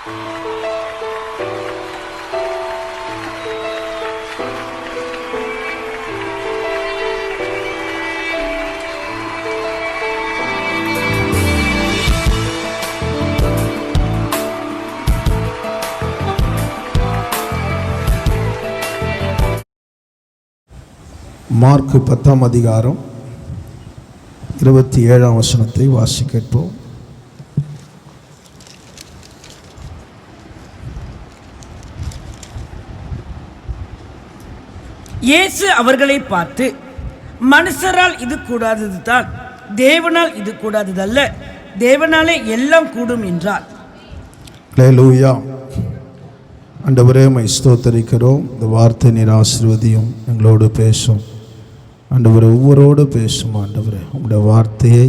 Mark 10ஆம் அதிகாரம் 27ஆம் வசனத்தை வாசிக்கட்போம். இயேசு அவர்களை பார்த்து, மனுஷரால் இது கூடாததுதான், தேவனால் இது கூடாததல்ல, தேவனாலே எல்லாம் கூடும் என்றார். அல்லேலூயா. ஆண்டவரே, உம்மை ஸ்தோத்திரிக்கிறோம். இந்த வார்த்தை நீர் ஆசீர்வதியும், எங்களோடு பேசும். ஆண்டவரே, ஒவ்வொருவரோடு பேசும். ஆண்டவரே, உம்முடைய வார்த்தையை,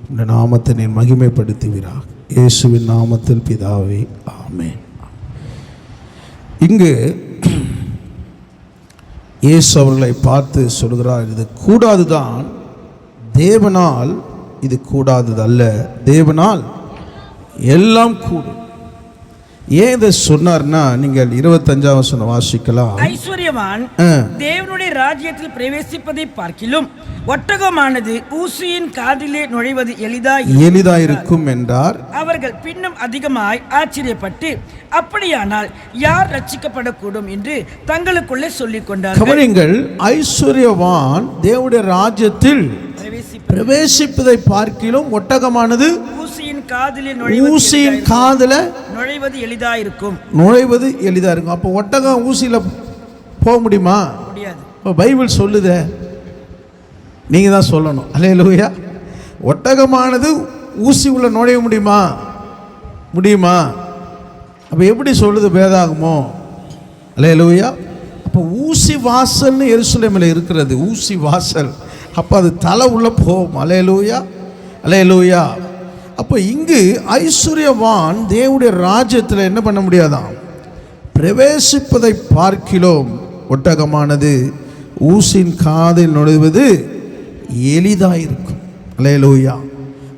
உம்முடைய நாமத்தை நீர் மகிமைப்படுத்துவீராக. இயேசுவின் நாமத்தில் பிதாவே, ஆமென். இங்கு இயேசு அவர்களை பார்த்து சொல்கிறார், இது கூடாதுதான், தேவனால் இது கூடாதது அல்ல, தேவனால் எல்லாம் கூடும். ஏன் இதை சொன்னார்னா, நீங்கள் 25ஆம் வசனம் வாசிக்கலாம். ஐஸ்வர்யவான் தேவனுடைய ராஜ்யத்தில் பிரவேசிப்பதை பார்க்கிலும் ஒட்டகமானது ஊசியின் காதிலே நுழைவது எளிதாயிருக்கும் என்றார். அவர்கள் பின்னும் அதிகமாய் ஆச்சரியப்பட்டு, அப்படியானால் யார் ரட்சிக்கப்படக்கூடும் என்று தங்களுக்குள்ளே சொல்லிக் கொண்டார்கள். ஐஸ்வர்யவான் தேவனுடைய ராஜ்யத்தில் பிரவேசிப்பதை பார்க்கிலும் ஒட்டகமானது ஊசியின் காதில நுழைவது எளிதாயிருக்கும். அப்போ ஒட்டகம் ஊசியில போக முடியுமா? முடியாது. பைபிள் சொல்லுதே, நீங்க தான் சொல்லணும். அல்லேலூயா. ஒட்டகமானது ஊசி உள்ள நுழைய முடியுமா? அப்ப எப்படி சொல்லுது வேதாகமோ? அல்லேலூயா. அப்போ ஊசி வாசல்னு எருசலேமில் இருக்கிறது, ஊசி வாசல். அப்போ அது தலை உள்ள போகும். அல்லேலூயா, அல்லேலூயா. அப்போ இங்கு ஐஸ்வர்யவான் தேவனுடைய ராஜ்யத்தில் என்ன பண்ண முடியாதான், பிரவேசிப்பதை பார்க்கிலும் ஒட்டகமானது ஊசின் காதில் நுழைவது எளிதாயிருக்கும். அல்லேலூயா.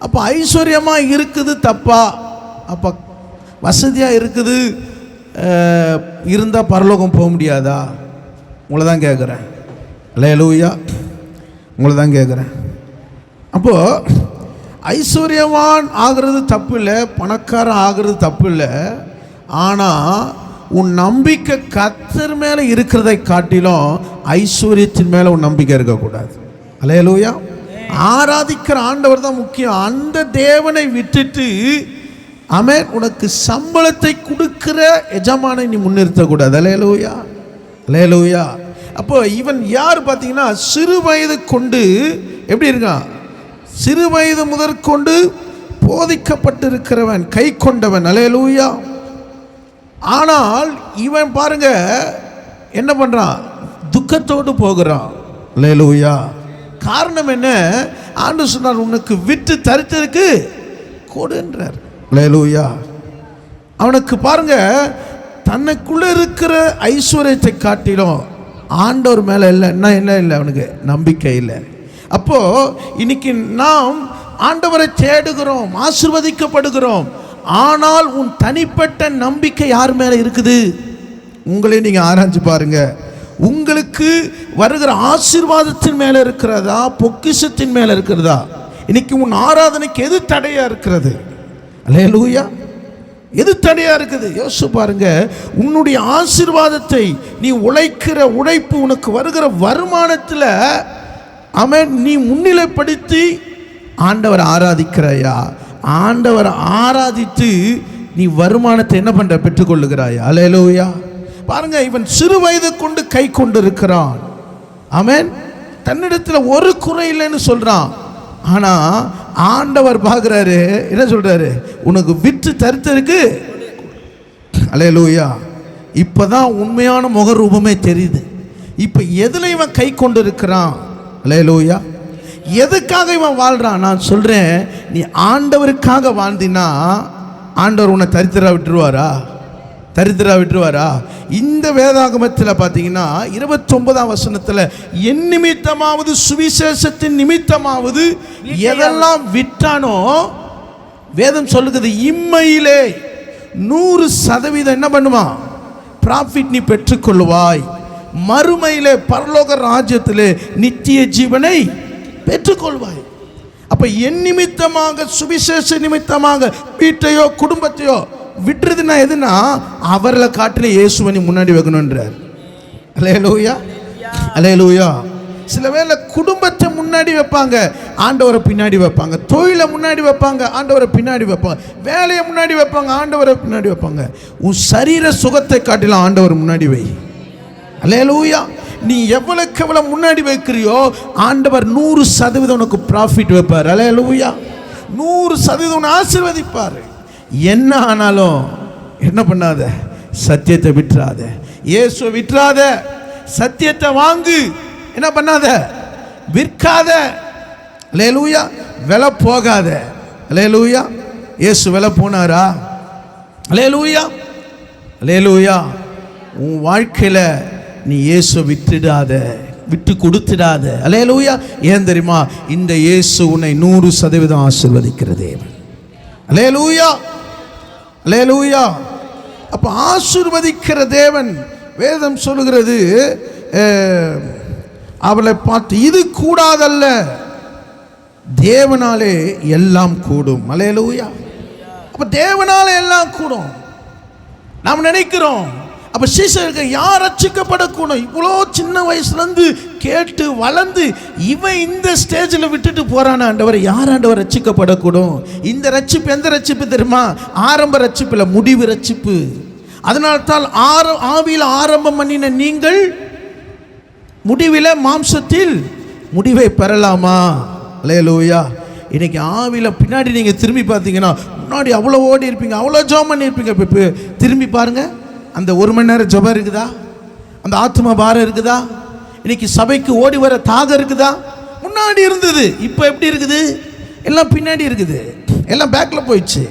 அப்போ ஐஸ்வர்யமாக இருக்குது தப்பா? அப்போ வசதியாக இருக்குது இருந்தால் பரலோகம் போக முடியாதா? உங்களை தான் கேட்குறேன். அல்லேலூயா, உங்களை தான் கேட்குறேன். அப்போது ஐஸ்வர்யவான் ஆகிறது தப்பு இல்லை, பணக்காரன் ஆகிறது தப்பு இல்லை. ஆனால் உன் நம்பிக்கை கர்த்தர் மேலே இருக்கிறதை காட்டிலும் ஐஸ்வர்யத்தின் மேலே உன் நம்பிக்கை இருக்கக்கூடாது. அல்லேலூயா. ஆராதிக்கிற ஆண்டவர் தான் முக்கியம். அந்த தேவனை விட்டுட்டு அவன் உனக்கு சம்பளத்தை கொடுக்கிற எஜமானை நீ முன்னிறுத்தக்கூடாது. அல்லேலூயா, அல்லேலூயா. அப்போ இவன் யார் பார்த்தீங்கன்னா, சிறு வயது கொண்டு எப்படி இருக்கான், சிறு வயது முதற்கொண்டு போதிக்கப்பட்டிருக்கிறவன், கை கொண்டவன். அல்லேலூயா. ஆனால் இவன் பாருங்க என்ன பண்றான், துக்கத்தோடு போகிறான். அல்லேலூயா. காரணம் என்ன? ஆண்டவர் சொன்னார், உனக்கு விட்டு தரித்திருக்கு கொடுன்றார். அல்லேலூயா. அவனுக்கு பாருங்க, தனக்குள்ள இருக்கிற ஐஸ்வர்யத்தை காட்டிலும் ஆண்டவர் மேல என்ன இல்லை, அவனுக்கு நம்பிக்கை இல்லை. அப்போ இன்னைக்கு நாம் ஆண்டவரை தேடுகிறோம், ஆசீர்வதிக்கப்படுகிறோம். ஆனால் உன் தனிப்பட்ட நம்பிக்கை யார் மேல இருக்குது? உங்களே நீங்க ஆராய்ஞ்சு பாருங்க. உங்களுக்கு வருகிற ஆசீர்வாதத்தின் மேல இருக்கிறதா, பொக்கிஷத்தின் மேல இருக்கிறதா? இன்னைக்கு உன் ஆராதனைக்கு எது தடையா இருக்கிறது? அல்லேலூயா. எது தடையா இருக்குது? யோசிச்சு பாருங்க. உன்னுடைய ஆசீர்வாதத்தை நீ உழைக்கிற உழைப்பு, உனக்கு வருகிற வருமானத்தில் அவன் நீ முன்னிலைப்படுத்தி ஆண்டவரை ஆராதிக்கிறாயா? ஆண்டவரை ஆராதித்து நீ வருமானத்தை என்ன பண்ற, பெற்றுக்கொள்ளுகிறாயா? அல்லேலூயா. பாருங்க, இவன் சிறு வயது கொண்டு கை கொண்டு இருக்கிறான். அவன் தன்னிடத்தில் ஒரு குறை இல்லைன்னு சொல்றான். ஆனா ஆண்டவர் பார்க்கிறாரு, என்ன சொல்றாரு, உனக்கு விற்று தரித்திருக்கு. அல்லேலூயா. இப்பதான் உண்மையான முகரூபமே தெரியுது. இப்ப எதுல இவன் கை கொண்டு இருக்கிறான்? அல்லேலூயா. எதுக்காக இவன் வாழ்றான்? நான் சொல்றேன், நீ ஆண்டவருக்காக வாழ்ந்தினா ஆண்டவர் உன்னை தரித்திரா விட்டுருவாரா? இந்த வேதாகமத்தில் பார்த்தீங்கன்னா 29ஆம் வசனத்தில், என் நிமித்தமாவது சுவிசேஷத்தின் நிமித்தமாவது எதெல்லாம் விட்டானோ வேதம் சொல்லுகிறது, இம்மையிலே 100% என்ன பண்ணுமா? ப்ராஃபிட் நீ பெற்றுக்கொள்வாய். மறுமையிலே பரலோக ராஜ்யத்திலே நித்திய ஜீவனை பெற்றுக்கொள்வாய். அப்ப என் நிமித்தமாக, சுவிசேஷ நிமித்தமாக வீட்டையோ குடும்பத்தையோ விட்டுறதுன்னா எதுனா, அவர்களை காட்டில இயேசுவை நீ முன்னாடி வைக்கணுன்றார். அல்லேலூயா, அல்லேலூயா. சில வேளை குடும்பத்தை முன்னாடி வைப்பாங்க, ஆண்டவரை பின்னாடி வைப்பாங்க. தொழிலை முன்னாடி வைப்பாங்க, ஆண்டவரை பின்னாடி வைப்பாங்க. வேலையை முன்னாடி வைப்பாங்க, ஆண்டவரை பின்னாடி வைப்பாங்க. உன் சரீர சுகத்தை காட்டிலும் ஆண்டவர் முன்னாடி வை. அல்லேலூயா. நீ எவ்வளவுக்கு எவ்வளவு முன்னாடி வைக்கிறியோ ஆண்டவர் 100% உனக்கு ப்ராஃபிட் வைப்பார். அல்லேலூயா. 100% உன்னை ஆசீர்வதிப்பார். என்ன ஆனாலும் என்ன பண்ணாத, சத்தியத்தை விட்டுறாத, இயேசுவை விட்டுறாத, சத்தியத்தை வாங்கு. என்ன பண்ணாத, விற்காத. அல்லேலூயா. விலை போகாத. அல்லேலூயா. இயேசு விலை போனாரா? அல்லேலூயா, அல்லேலூயா. உன் வாழ்க்கையில நீ இயேசு விட்டுடாத, விட்டு கொடுத்துடாத. அல்லேலூயா. ஏன் தெரியுமா? இந்த இயேசு உன்னை 100% ஆசீர்வதிக்கிற தேவன். அல்லேலூயா, அல்லேலூயா. அப்ப ஆசீர்வதிக்கிற தேவன். வேதம் சொல்லுகிறது, அவளை பார்த்து இது கூடாதல்ல, தேவனாலே எல்லாம் கூடும். அல்லேலூயா. அப்ப தேவனாலே எல்லாம் கூடும். நாம் நினைக்கிறோம், அப்ப சீசருக்கு யார் ரட்சிக்கப்படக்கூடும்? இவ்வளோ சின்ன வயசுலேருந்து கேட்டு வளர்ந்து இவன் இந்த ஸ்டேஜில் விட்டுட்டு போறான, ஆண்டவர் யார் ஆண்டவர் ரட்சிக்கப்படக்கூடும்? இந்த ரட்சிப்பு எந்த ரட்சிப்பு தெரியுமா? ஆரம்ப ரட்சிப்பு இல்லை, முடிவு ரட்சிப்பு. அதனால்தான் ஆவியில் ஆரம்பம் பண்ணின நீங்கள் முடிவில் மாம்சத்தில் முடிவை பெறலாமா? அல்லேலூயா. இன்னைக்கு ஆவியில் பின்னாடி நீங்கள் திரும்பி பார்த்தீங்கன்னா, முன்னாடி அவ்வளோ ஓடி இருப்பீங்க, அவ்வளோ ஜெபம் பண்ணியிருப்பீங்க. இப்போ திரும்பி பாருங்க, அந்த 1 மணி நேரம் ஜெபம் இருக்குதா? அந்த ஆத்ம பாரம் இருக்குதா? இன்னைக்கு சபைக்கு ஓடி வர தாகம் இருக்குதா? முன்னாடி இருந்தது, இப்போ எப்படி இருக்குது? எல்லாம் பின்னாடி இருக்குது, எல்லாம் பேக்ல போயிடுச்சு.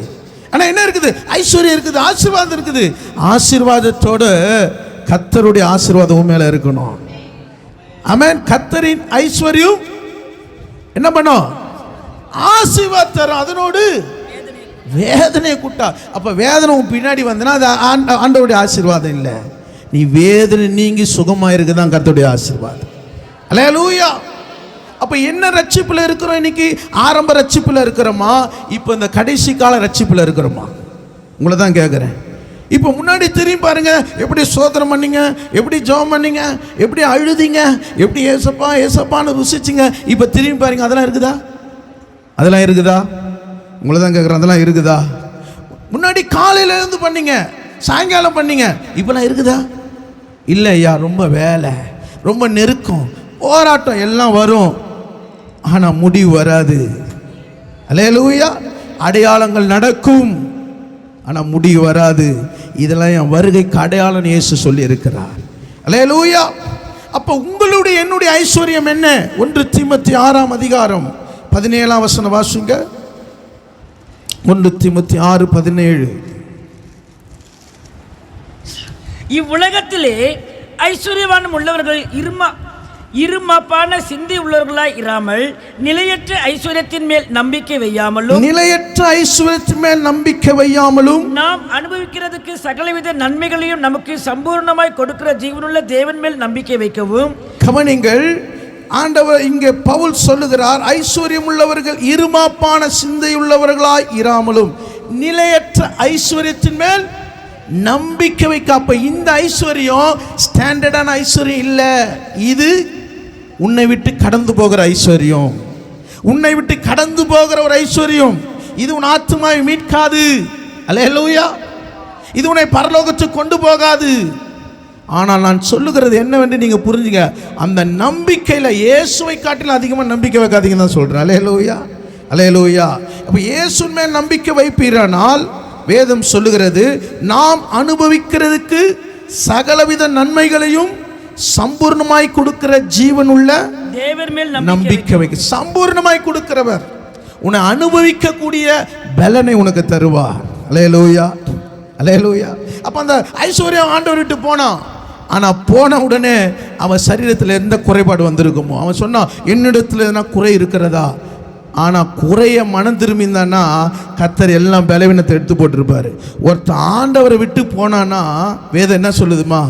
ஆனால் என்ன இருக்குது? ஐஸ்வர்யம் இருக்குது, ஆசீர்வாதம் இருக்குது. ஆசீர்வாதத்தோடு கர்த்தருடைய ஆசீர்வாதம் மேலே இருக்கணும். ஆமென். கர்த்தரின் ஐஸ்வர்யம் என்ன பண்ணும்? ஆசீர்வாதம் தரும். அதனோடு வேதனை கூட்டா. அப்ப வேதனை பின்னாடி வந்தனா அது ஆண்டவருடைய ஆசீர்வாதம் இல்லை. நீ வேதனை நீங்கி சுகமா இருக்குதான் கர்த்தருடைய ஆசீர்வாதம். அல்லேலூயா. அப்ப என்ன ரட்சிப்புல இருக்கிறோம்? இன்னைக்கு ஆரம்ப ரட்சிப்புல இருக்கிறோமா? இப்போ இந்த கடைசி கால ரட்சிப்புல இருக்கிறோமா? உங்களை தான் கேட்குறேன். இப்போ முன்னாடி திரும்பி பாருங்க, எப்படி சோதனை பண்ணீங்க, எப்படி ஜெபம் பண்ணீங்க, எப்படி அழுதிங்க, எப்படி ஏசப்பா ஏசப்பான்னு ருசிச்சிங்க. இப்போ திரும்பி பாருங்க, அதெல்லாம் இருக்குதா? அதெல்லாம் இருக்குதா? உங்களை தான் கேட்குறேன், அதெல்லாம் இருக்குதா? முன்னாடி காலையில இருந்து பண்ணீங்க, சாயங்காலம் பண்ணீங்க, இப்பெல்லாம் இருக்குதா? இல்லை ஐயா, ரொம்ப வேலை, ரொம்ப நெருக்கம், போராட்டம் எல்லாம் வரும், ஆனால் முடிவு வராது. அல்லேலூயா. அடையாளங்கள் நடக்கும், ஆனால் முடிவு வராது. இதெல்லாம் என் வருகைக்கு அடையாளம் இயேசு சொல்லி இருக்கிறார். அல்லேலூயா. அப்போ உங்களுடைய என்னுடைய ஐஸ்வர்யம் என்ன? 1 தீமோத்தேயு 6ஆம் அதிகாரம் 17ஆம் வசனம் வாசிங்க. 1 தீமோத்தேயு 6:17. இவ்வுலகத்திலே ஐஸ்வர்யவானம் உள்ளவர்கள் இருமாப்பான சிந்தி உள்ளவர்களாய் இராமல் நிலையற்ற ஐஸ்வர்யத்தின் மேல் நம்பிக்கை வையாமலும் நாம் அனுபவிக்கிறதுக்கு சகலவித நன்மைகளையும் நமக்கு சம்பூர்ணமாய் கொடுக்கிற ஜீவனுள்ள தேவன் மேல் நம்பிக்கை வைக்கவும். கவனிங்கள், ஆண்டவர் இங்கே பவுல் சொல்லுகிறார், ஐஸ்வர்யம் உள்ளவர்கள் இருமாப்பான சிந்தையுள்ளவர்களாய் இராமலும் நிலையற்ற ஐஸ்வர்யத்தின் மேல் நம்பிக்கை வைக்க. அப்ப இந்த ஐஸ்வர்யம் ஸ்டாண்டர்டான ஐஸ்வர்யம் இல்லை, இது உன்னை விட்டு கடந்து போகிற ஐஸ்வர்யம், உன்னை விட்டு கடந்து போகிற ஒரு ஐஸ்வர்யம். இது உன் ஆத்துமாவை மீட்காது. அல்லேலூயா. இது உன்னை பரலோகத்துக்கு கொண்டு போகாது. ஆனால் நான் சொல்லுகிறது என்னவென்று நீங்க புரிஞ்சுங்க, அந்த நம்பிக்கையில இயேசுவை காட்டிலும் அதிகமாக நம்பிக்கை வைக்காதீங்கன்னு தான் சொல்றேன். அல்லேலூயா, அல்லேலூயா. அப்ப இயேசுவின் மேல் நம்பிக்கை வைப்பீரானால் வேதம் சொல்லுகிறது, நாம் அனுபவிக்கிறதுக்கு சகலவித நன்மைகளையும் சம்பூர்ணமாய் கொடுக்கிற ஜீவனுள்ள தேவன் மேல் நம்பிக்கை வைக்க. சம்பூர்ணமாய் கொடுக்கிறவர் உன்னை அனுபவிக்க கூடிய பலனை உனக்கு தருவார். அல்லேலூயா, அல்லேலூயா. அப்ப அந்த ஐஸ்வர்யம் ஆண்டவர் விட்டு போனான். ஆனா போன உடனே அவன் சரீரத்தில் எந்த குறைபாடு வந்திருக்குமோ அவன் சொன்னான், என்னிடத்தில் எதனா குறை இருக்கிறதா? ஆனால் குறைய மனம் திரும்பிந்தான்னா கர்த்தர் எல்லாம் பலவீனத்தை எடுத்து போட்டிருப்பாரு. ஒருத்தன் ஆண்டவரை விட்டு போனான்னா வேதம் என்ன சொல்லுதுமா?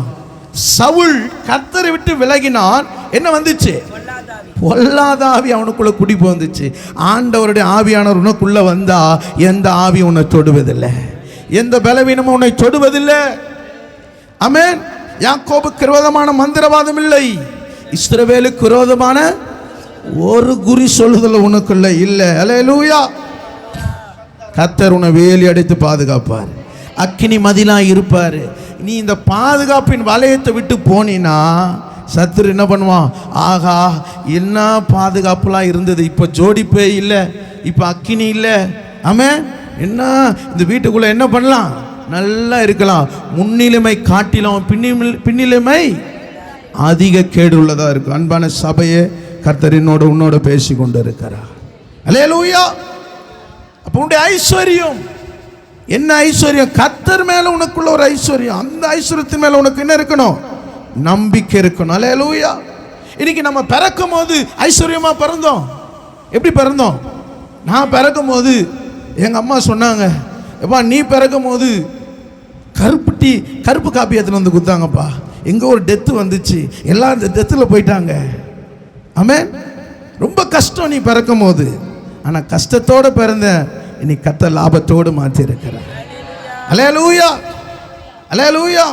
சவுல் கர்த்தரை விட்டு விலகினான், என்ன வந்துச்சு? பொல்லாத ஆவி அவனுக்குள்ள குடி வந்துச்சு. ஆண்டவருடைய ஆவியானவர் உனக்குள்ள வந்தா எந்த ஆவி உன்னை தொடுவதில்லை, எந்த பலவீனமும் உன்னை தொடுவதில்லை. ஆமென். யாக்கோபுக்கு விரோதமான மந்திரவாதம் இல்லை, இஸ்ரவேலுக்கு விரோதமான ஒரு குறி சொல்லுதல் உனக்குள்ள இல்லை. அல்லேலூயா. கர்த்தர் உன்னை வேலி அடைத்து பாதுகாப்பார், அக்கினி மதிலா இருப்பார். நீ இந்த பாதுகாப்பின் வலயத்தை விட்டு போனீன்னா சத்துரு என்ன பண்ணுவான்? ஆகா, என்ன பாதுகாப்புலாம் இருந்தது, இப்போ ஜோடிப்பே இல்லை, இப்போ அக்கினி இல்லை. ஆமென். என்ன இந்த வீட்டுக்குள்ள என்ன பண்ணலாம்? நல்லா இருக்கலாம். முன்னிலைமை காட்டிலும் பின்னிலைமை அதிக கேடு உள்ளதா இருக்கும். அன்பான சபையே, கர்த்தர் உன்னோட பேசி கொண்டு இருக்கிறார். அல்லேலூயா. அப்போ உன்னுடைய ஐஸ்வர்யம் என்ன? ஐஸ்வர்யம் கர்த்தர் மேல உனக்குள்ள ஒரு ஐஸ்வர்யம். அந்த ஐஸ்வர்யத்தின் மேல உனக்கு என்ன இருக்கணும்? நம்பிக்கை இருக்கணும். அல்லேலூயா. இன்னைக்கு நம்ம பிறக்கும் போது ஐஸ்வர்யமா பிறந்தோம். எப்படி பிறந்தோம்? நான் பிறக்கும் போது எங்க அம்மா சொன்னாங்க, எப்பா நீ பிறக்கும் போது கருப்பு காப்பி எடுத்துன்னு வந்து கொடுத்தாங்கப்பா. எங்கே ஒரு டெத்து வந்துச்சு, எல்லாம் அந்த டெத்தில் போயிட்டாங்க. ஆமென். ரொம்ப கஷ்டம் நீ பிறக்கும் போது, ஆனால் கஷ்டத்தோடு பிறந்த இன்னைக்கு கர்த்தர் லாபத்தோடு மாற்றி இருக்கிறார். அல்லேலூயா, அல்லேலூயா.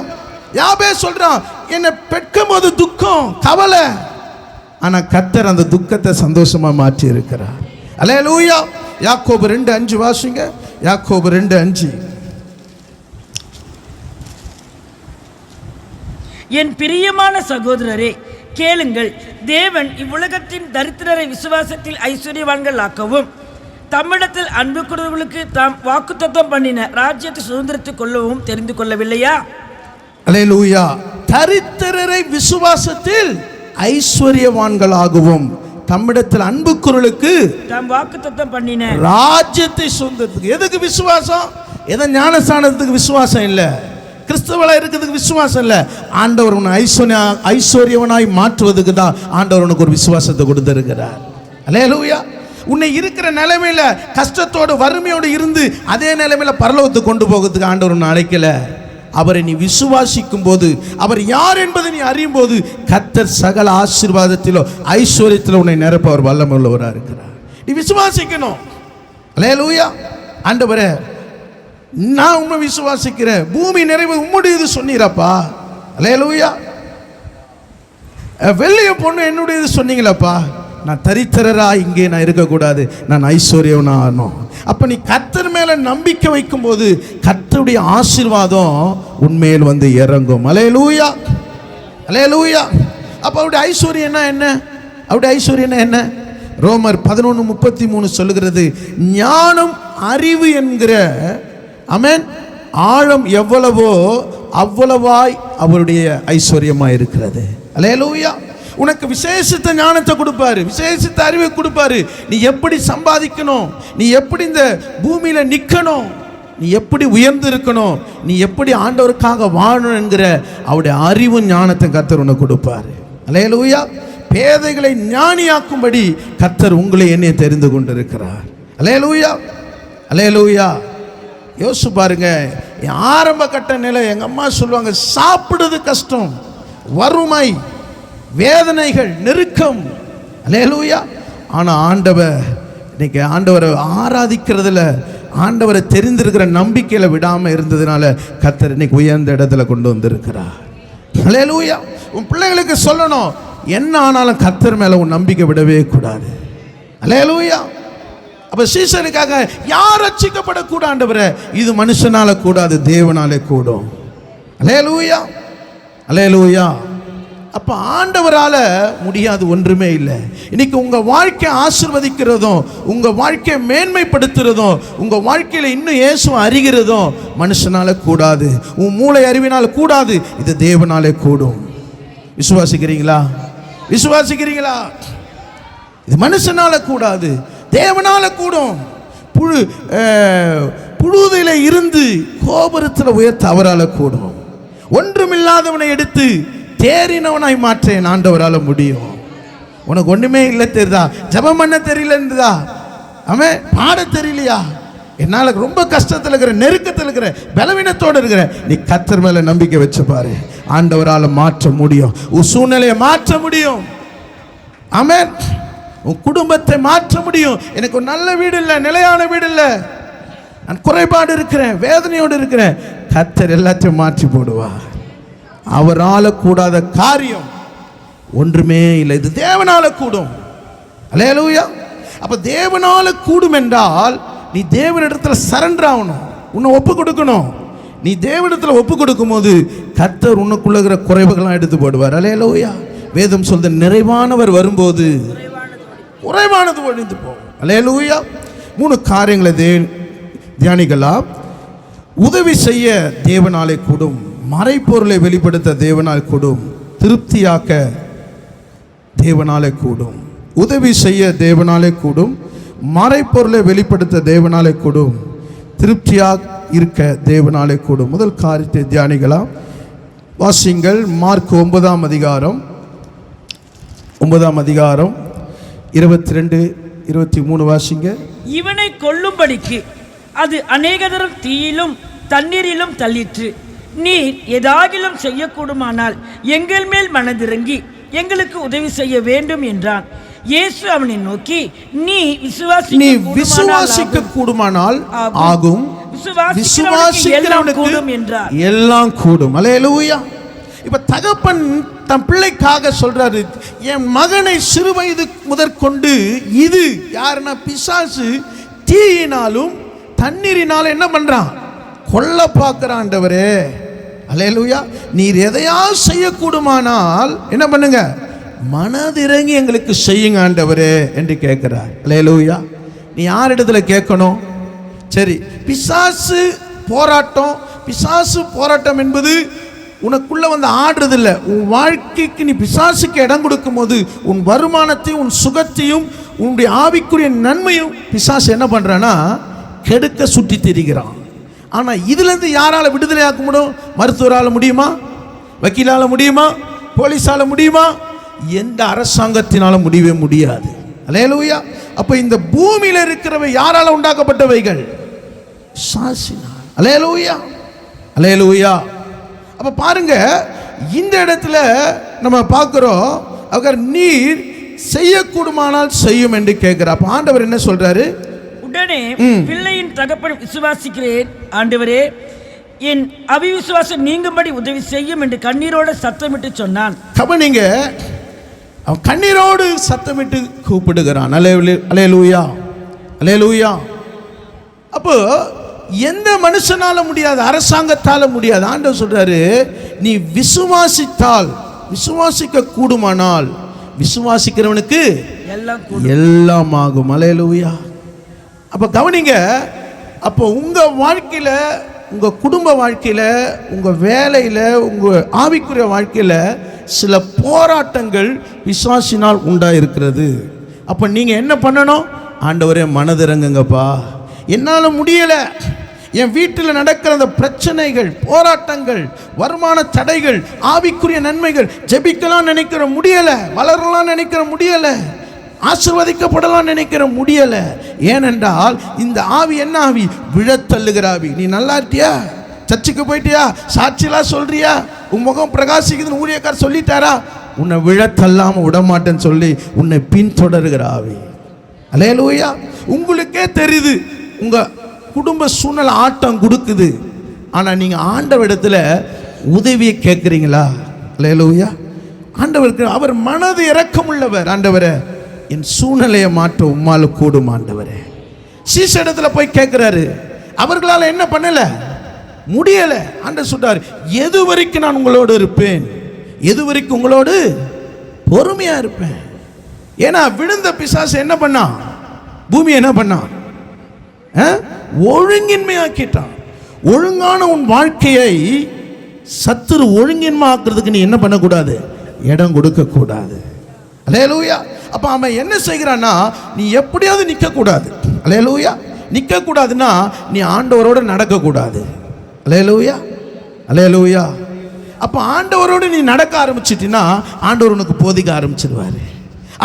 யாபே சொல்றான், என்னை பெற்கும் போது துக்கம் கவலை, ஆனால் கர்த்தர் அந்த துக்கத்தை சந்தோஷமா மாற்றி இருக்கிறார். அல்லேலூயா. யாக்கோபு 2:5 வாசிங்க. யாக்கோபு 2:5. என் பிரியமான சகோதரரே, கேளுங்கள். தேவன் இவ்வுலகத்தின் தரித்திரரை விசுவாசத்தில் ஐஸ்வர்யவான்கள் ஆக்கவும் தம்மிடத்தில் அன்பு கூறுவர்களுக்கு தாம் வாக்குத்தத்தம் பண்ணின ராஜ்யத்தை சுதந்திரத்தை கொள்ளவும் தெரிந்து கொள்ளவில்லையா? அல்லேலூயா. தரித்திரரை விசுவாசத்தில் ஐஸ்வர்யவான்களாகவும் தம்மிடத்தில் அன்பு கூறுவர்களுக்கு தாம் வாக்குத்தத்தம் பண்ணின ராஜ்யத்தை சுதந்திரத்துக்கு. எதுக்கு விசுவாசம்? எதை ஞானஸ்தானத்துக்கு விசுவாசம் இல்லை, கிறிஸ்தவளா இருக்கிறதுக்கு விசுவாசம் இல்லை. ஆண்டவர் உன்னை ஐஸ்வர்யவனாய் மாற்றுவதுக்கு தான் ஆண்டவர் உனக்கு ஒரு விசுவாசத்தை கொடுத்திருக்கிறார். அல்லேலூயா. உன்னை இருக்கிற நிலைமையில கஷ்டத்தோடு வறுமையோடு இருந்து அதே நிலைமையில பரலோகத்துக்கு கொண்டு போகிறதுக்கு ஆண்டவர் உன்னை அழைக்கல. அவரை நீ விசுவாசிக்கும் போது, அவர் யார் என்பதை நீ அறியும் போது, கர்த்தர் சகல ஆசீர்வாதத்திலோ ஐஸ்வர்யத்திலோ உன்னை நிரப்ப அவர் வல்லமை உள்ளவராக இருக்கிறார். நீ விசுவாசிக்கணும். அல்லேலூயா. ஆண்டவரே, நான் உண்மை விசுவாசிக்கிறேன், பூமி நிறைவு உம்முடையது சொன்னீரப்பா. அல்லேலூயா. வெள்ளைய பொண்ணு என்னுடையது சொன்னீங்களப்பா. நான் தரித்திரரா இங்கே நான் இருக்கக்கூடாது, நான் ஐஸ்வர்யவனா ஆகணும். அப்போ நீ கர்த்தர் மேலே நம்பிக்கை வைக்கும் போது கர்த்தருடைய ஆசீர்வாதம் உண்மையில் வந்து இறங்கும். அல்லேலூயா, அல்லேலூயா. அப்போ அவருடைய ஐஸ்வர்யம் என்ன? அவருடைய ஐஸ்வர்யம் என்ன? ரோமர் 11:33 சொல்லுகிறது, ஞானம் அறிவு என்கிற ஆமென் ஆழம் எவ்வளவோ அவ்வளவாய் அவருடைய ஐஸ்வர்யமாக இருக்கிறது. அல்லேலூயா. உனக்கு விசேஷித்த ஞானத்தை கொடுப்பாரு, விசேஷித்த அறிவை கொடுப்பாரு. நீ எப்படி சம்பாதிக்கணும், நீ எப்படி இந்த பூமியில நிற்கணும், நீ எப்படி உயர்ந்து இருக்கணும், நீ எப்படி ஆண்டவருக்காக வாழணும் என்கிற அவருடைய அறிவும் ஞானத்தை கர்த்தர் உனக்கு கொடுப்பாரு. அல்லேலூயா. பேதைகளை ஞானியாக்கும்படி கர்த்தர் உங்களை என்னை தெரிந்து கொண்டிருக்கிறார். அல்லேலூயா, அல்லேலூயா. யோசிச்சு பாருங்க, ஆரம்ப கட்ட நிலை எங்க அம்மா சொல்லுவாங்க, சாப்பிடுறது கஷ்டம், வறுமை, வேதனைகள், நெருக்கம். அல்லேலூயா. ஆனால் ஆண்டவர் இன்னைக்கு ஆண்டவரை ஆராதிக்கிறதுல, ஆண்டவரை தெரிந்திருக்கிற நம்பிக்கையில் விடாமல் இருந்ததுனால கர்த்தர் இன்னைக்கு உயர்ந்த இடத்துல கொண்டு வந்திருக்கிறார். அல்லேலூயா. உன் பிள்ளைகளுக்கு சொல்லணும், என்ன ஆனாலும் கர்த்தர் மேலே உன் நம்பிக்கை விடவே கூடாது. அல்லேலூயா. அப்போ சீசனுக்காக யார் ரட்சிக்கப்படக்கூட ஆண்டவரே, இது மனுஷனால கூடாது, தேவனாலே கூடும். அல்லேலூயா, அல்லேலூயா. அப்போ ஆண்டவரால் முடியாது ஒன்றுமே இல்லை. இன்னைக்கு உங்கள் வாழ்க்கையை ஆசீர்வதிக்கிறதும், உங்கள் வாழ்க்கையை மேன்மைப்படுத்துறதும், உங்கள் வாழ்க்கையில் இன்னும் இயேசுவை அறிகிறதும் மனுஷனால கூடாது, உன் மூளை அறிவினால் கூடாது, இது தேவனாலே கூடும். விசுவாசிக்கிறீங்களா? விசுவாசிக்கிறீங்களா? இது மனுஷனால கூடாது, தேவனால கூடும். புழுதில இருந்து கோபுரத்தில் உயர்த்த அவரால் கூடும். ஒன்றுமில்லாதவனை எடுத்து தேறினவனாய் மாற்றேன் ஆண்டவரால் முடியும். உனக்கு ஒன்றுமே இல்லை தெரியுதா, ஜெபம் பண்ண தெரியல இருந்ததா, அவன் பாட தெரியலையா, என்னால் ரொம்ப கஷ்டத்தில் இருக்கிற, நெருக்கத்தில் இருக்கிற, பலவீனத்தோடு இருக்கிற, நீ கர்த்தர் மேலே நம்பிக்கை வச்சு பாரு. ஆண்டவரால் மாற்ற முடியும், உன் சூழ்நிலையை மாற்ற முடியும். ஆமென். உன் குடும்பத்தை மாற்ற முடியும். எனக்கு ஒரு நல்ல வீடு இல்லை, நிலையான வீடு இல்லை, நான் குறைபாடு இருக்கிறேன், வேதனையோடு இருக்கிறேன், கர்த்தர் எல்லாத்தையும் மாற்றி போடுவார். அவரால் கூடாத காரியம் ஒன்றுமே இல்லை. இது தேவனால கூடும். அல்லேலூயா. அப்ப தேவனால கூடும் என்றால் நீ தேவனிடத்தில் சரண்டர் ஆகணும், உன்னை ஒப்பு கொடுக்கணும். நீ தேவனிடத்தில் ஒப்பு கொடுக்கும் போது கர்த்தர் உனக்குள்ள இருக்கிற குறைவுகள்லாம் எடுத்து போடுவார். அல்லேலூயா. வேதம் சொல்ற நிறைவானவர் வரும்போது குறைவானது ஒழிந்து போகும். அல்லேலூயா. 3 காரியங்களை தியானிக்கலாம். உதவி செய்ய தேவனாலே கூடும், மறைப்பொருளை வெளிப்படுத்த தேவனால் கூடும், திருப்தியாக்க தேவனாலே கூடும். உதவி செய்ய தேவனாலே கூடும், மறைப்பொருளை வெளிப்படுத்த தேவனாலே கூடும், திருப்தியாக இருக்க தேவனாலே கூடும். முதல் காரியத்தை தியானிக்கலாம். வாசிங்கள். மார்க் 9ஆம் அதிகாரம் 22, 23 வாசிங்க. இவனை கொல்லும்படிக்கு அது அநேக தரம் தீயிலும் தண்ணீரிலும் தள்ளிற்று. நீ ஏதாகிலும் செய்யக்கூடுமானால் எங்கள் மேல் மனதிறங்கி எங்களுக்கு உதவி செய்ய வேண்டும் என்றான். இயேசு அவனை நோக்கி, நீ விசுவாசிக்க கூடுமானால் ஆகும், விசுவாசிக்கிறவனுக்கு எல்லாம் கூடும். அல்லேலூயா. இப்ப தகப்பன் தன் பிள்ளைக்காக சொல்றாரு, என் மகனை சிறு வயது முதற்கொண்டு இது யாருன்னா பிசாசு தீயினாலும் தண்ணீரினாலும் என்ன பண்றான், கொல்ல பார்க்கிறான். ஆண்டவரே, அல்லேலூயா, நீர் எதையாவது செய்யக்கூடுமானால் என்ன பண்ணுங்க, மனதிறங்கி எங்களுக்கு செய்யுங்க ஆண்டவரே என்று கேட்கிறார். அல்லேலூயா. நீ யார் இடத்துல கேட்கணும்? சரி, பிசாசு போராட்டம் என்பது உனக்குள்ள வந்து ஆடுறது இல்லை. உன் வாழ்க்கைக்கு நீ பிசாசுக்கு இடம் கொடுக்கும் போது உன் வருமானத்தையும் உன் சுகத்தையும் உன்னுடைய ஆவிக்குரிய நன்மையும் பிசாசு என்ன பண்றான்னா கெடுக்க சுற்றி திரிகிறான். ஆனா இதுலேருந்து யாரால விடுதலை ஆக்க முடியும்? மருத்துவரால் முடியுமா? வக்கீலால முடியுமா? போலீஸால முடியுமா? எந்த அரசாங்கத்தினால முடியவே முடியாது. அல்லேலூயா. அப்ப இந்த பூமியில இருக்கிறவை யாரால உண்டாக்கப்பட்டவைகள்? பிசாசினால். அல்லேலூயா, அல்லேலூயா. அப்ப பாருங்க, இந்த இடத்துல நம்ம பார்க்கிறோம், அவர் நீர் செய்யக்கூடுமானால் செய்யும் என்று கேட்கிறார். அப்ப ஆண்டவர் என்ன சொல்றாரு? உடனே பிள்ளையின் தகப்பன் விசுவாசிக்கிறேன் ஆண்டவரே, என் அவிசுவாசம் நீங்கும்படி உதவி செய்யும் என்று கண்ணீரோடு சத்தமிட்டு சொன்னான். கவனிங்க, அவன் கண்ணீரோடு சத்தமிட்டு கூப்பிடுகிறான். அல்லேலூயா, அல்லேலூயா. அப்போ எந்த மனுஷனால முடியாது, அரசாங்கத்தால முடியாது. ஆண்டவர் சொல்றாரு, நீ விசுவாசித்தால், விசுவாசிக்க கூடுமானால் விசுவாசிக்கிறவனுக்கு எல்லாம் ஆகும். அல்லேலூயா. அப்ப கவனிங்க, அப்போ உங்க வாழ்க்கையில, உங்க குடும்ப வாழ்க்கையில, உங்க வேலையில, உங்க ஆவிக்குரிய வாழ்க்கையில சில போராட்டங்கள் விசுவாசினால் உண்டாயிருக்கிறது. அப்ப நீங்க என்ன பண்ணணும்? ஆண்டவரே மனதிறங்குங்கப்பா, என்னால முடியல, என் வீட்டில் நடக்கிற அந்த பிரச்சனைகள், போராட்டங்கள், வருமான தடைகள், ஆவிக்குரிய நன்மைகள், ஜெபிக்கலாம் நினைக்கிற முடியல, வளரலாம் நினைக்கிற முடியல, ஆசீர்வதிக்கப்படலாம் நினைக்கிற முடியல. ஏனென்றால் இந்த ஆவி என்ன ஆவி? விழத்தள்ளுகிற ஆவி. நீ நல்லா இருக்கியா? சர்ச்சுக்கு போயிட்டியா? சாட்சியெல்லாம் சொல்றியா? உன் முகம் பிரகாசிக்குதுன்னு ஊழியக்கார் சொல்லிட்டாரா? உன்னை விழத்தள்ளாம விடமாட்டேன்னு சொல்லி உன்னை பின்தொடர்கிற ஆவி. அல்லேலூயா. உங்களுக்கே தெரியுது உங்க குடும்ப சூழ்நிலை ஆட்டம் கொடுக்குது, ஆனா நீங்க ஆண்டவரிடத்துல உதவியை கேட்குறீங்களா? அல்லேலூயா. ஆண்டவருக்கு அவர் மனது இரக்கமுள்ளவர். ஆண்டவரே, என் சூழ்நிலையை மாற்ற உம்மால கூடும் ஆண்டவரே. சீச இடத்துல போய் கேட்கிறாரு, அவர்களால் என்ன பண்ணல, முடியல. ஆண்டவர் சொல்றாரு, எது வரைக்கும் நான் உங்களோடு இருப்பேன், எது வரைக்கும் உங்களோடு பொறுமையா இருப்பேன். ஏன்னா விழுந்த பிசாசு என்ன பண்ணா, பூமி என்ன பண்ணா, ஒழுங்கின்மையாக்கிட்டான். ஒழுங்கான உன் வாழ்க்கையை சத்துரு ஒழுங்கின்மையாக்குறதுக்கு நீ என்ன பண்ணக்கூடாது? இடம் கொடுக்க கூடாது. அல்லேலூயா. அப்ப அவன் என்ன செய்கிறான்னா, நீ எப்படியாவது நிற்க கூடாது. அல்லேலூயா. நிற்க கூடாதுன்னா நீ ஆண்டவரோட நடக்க கூடாது. அல்லேலூயா, அல்லேலூயா. அப்ப ஆண்டவரோடு நீ நடக்க ஆரம்பிச்சிட்டினா ஆண்டவர் உனக்கு போதிக்க ஆரம்பிச்சிருவாரு.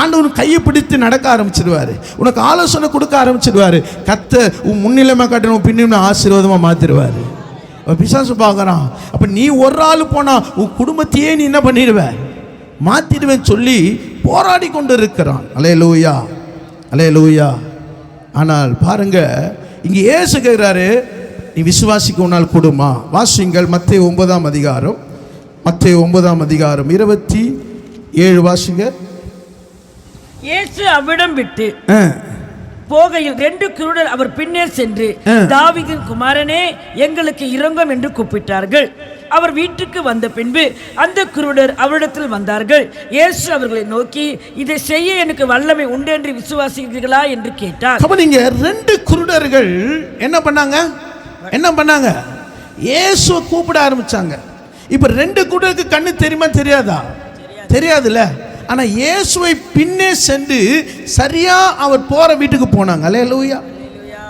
ஆண்டவர் கையை பிடித்து நடக்க ஆரம்பிச்சிடுவார், உனக்கு ஆலோசனை கொடுக்க ஆரம்பிச்சிடுவார். உன் முன்னிலைமை காட்டணும் பின்னிலை ஆசீர்வாதமாக மாற்றிடுவார். பிசாசு பார்க்குறான், அப்போ நீ ஒரு ஆள் போனால் உன் குடும்பத்தையே நீ என்ன பண்ணிடுவ, மாற்றிடுவேன்னு சொல்லி போராடி கொண்டு இருக்கிறான். அல்லேலூயா, அல்லேலூயா. ஆனால் பாருங்க, இங்கே இயேசு கேட்கிறாரு, நீ விசுவாசிக்க உன்னால் கூடுமா? வாசிங்கள் மத்தேயு 9ஆம் அதிகாரம், மத்தேயு 9ஆம் அதிகாரம் 27 வாசிங்க. இயேசு அவ்விடம் விட்டு போகையில் 2 குருடர் அவர் பின்னே சென்று, தாவீதின் குமாரனே எங்களுக்கு இரங்கும் என்று கூப்பிட்டார்கள். அவர் வீட்டுக்கு வந்த பின்பு அந்த குருடர் அவரிடத்தில் வந்தார்கள். இயேசு அவர்களை நோக்கி, இதை செய்ய எனக்கு வல்லமை உண்டு என்று விசுவாசிக்கிறீர்களா என்று கேட்டார். அப்ப நீங்க 2 குருடர்கள் என்ன பண்ணாங்க? இயேசுவை கூப்பிட ஆரம்பிச்சாங்க. இப்ப 2 குருடருக்கு கண்ணு தெரியுமா தெரியாதா? தெரியாதுல்ல. ஆனா இயேசுவை பின்னே சென்று சரியா அவர் போற வீட்டுக்கு போனாங்க. அல்லேலூயா.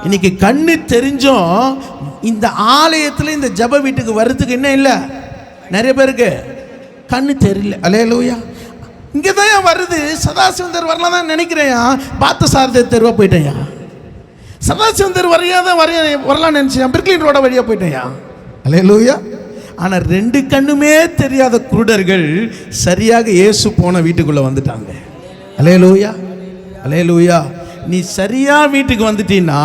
இன்னைக்கு கண்ணு தெரிஞ்சும் இந்த ஆலயத்தில் இந்த ஜப வீட்டுக்கு வர்றதுக்கு என்ன இல்லை, நிறைய பேருக்கு கண்ணு தெரியல. அல்லேலூயா. இங்கே தான் வருது, சதாசிவந்தர் வரலாம் தான் நினைக்கிறேயா, பார்த்த சாரதி தெருவா போயிட்டேயா, சதாசிவந்தர் வரலாம்னு நினைச்சேன், பிரிக்லின் ரோட வழியாக போயிட்டேயா. அல்லேலூயா. ஆனால் 2 கண்ணுமே தெரியாத குருடர்கள் சரியாக இயேசு போன வீட்டுக்குள்ளே வந்துட்டாங்க. அல்லேலூயா, அல்லேலூயா. நீ சரியா வீட்டுக்கு வந்துட்டீன்னா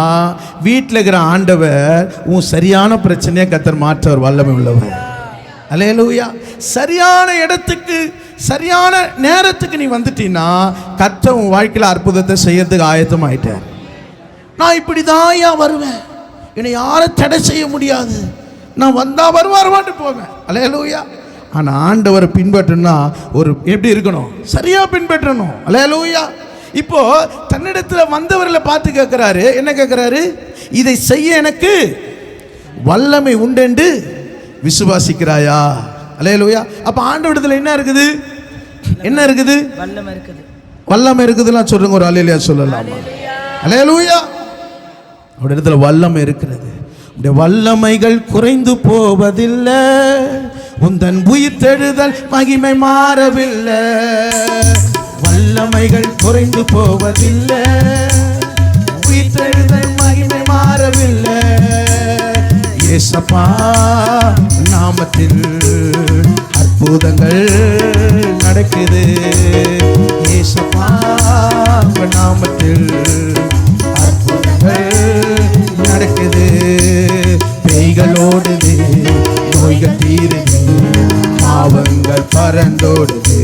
வீட்டில் இருக்கிற ஆண்டவர் உன் சரியான பிரச்சனையை கர்த்தர் மாற்றவர் வல்லமை உள்ளவர். அல்லேலூயா. சரியான இடத்துக்கு சரியான நேரத்துக்கு நீ வந்துட்டீன்னா கர்த்தர் உன் வாழ்க்கையில் அற்புதத்தை செய்யறதுக்கு ஆயத்தம் ஆயிட்டார். நான் இப்படி தான் வருவேன், என்னை யாரும் தடை செய்ய முடியாது, நான் வந்தா வருவார்வாட்டு போவேன். அல்லேலூயா. ஆனால் ஆண்டவரை பின்பற்றணும்னா எப்படி இருக்கணும், சரியா பின்பற்றணும். அல்லேலூயா. இப்போ தன்னிடத்தில் வந்தவர்களை பார்த்து கேட்கிறாரு, என்ன கேட்கிறாரு? இதை செய்ய எனக்கு வல்லமை உண்டென்று விசுவாசிக்கிறாயா? அல்லேலூயா. அப்ப ஆண்டவரிடத்தில் என்ன இருக்குது? வல்லமை இருக்குதுலாம் சொல்றேங்க, ஒரு அல்லேலூயா சொல்லலாமா? அல்லேலூயா. அவருடைய இடத்துல வல்லமை இருக்கிறது. வல்லமைகள் குறைந்து போவதில்லை, உந்தன் உயிர்த்தெழுதல் மகிமை மாறவில்லை. வல்லமைகள் குறைந்து போவதில்லை, உயிர்த்தெழுதல் மகிமை மாறவில்லை. இயேசப்பா நாமத்தில் அற்புதங்கள் நடக்குது. இயேசப்பா நாமத்தில் அற்புதங்கள் நடக்குது. பேய்களோடுது, நோய்கள் தீருது, பாவங்கள் பறந்தோடுது.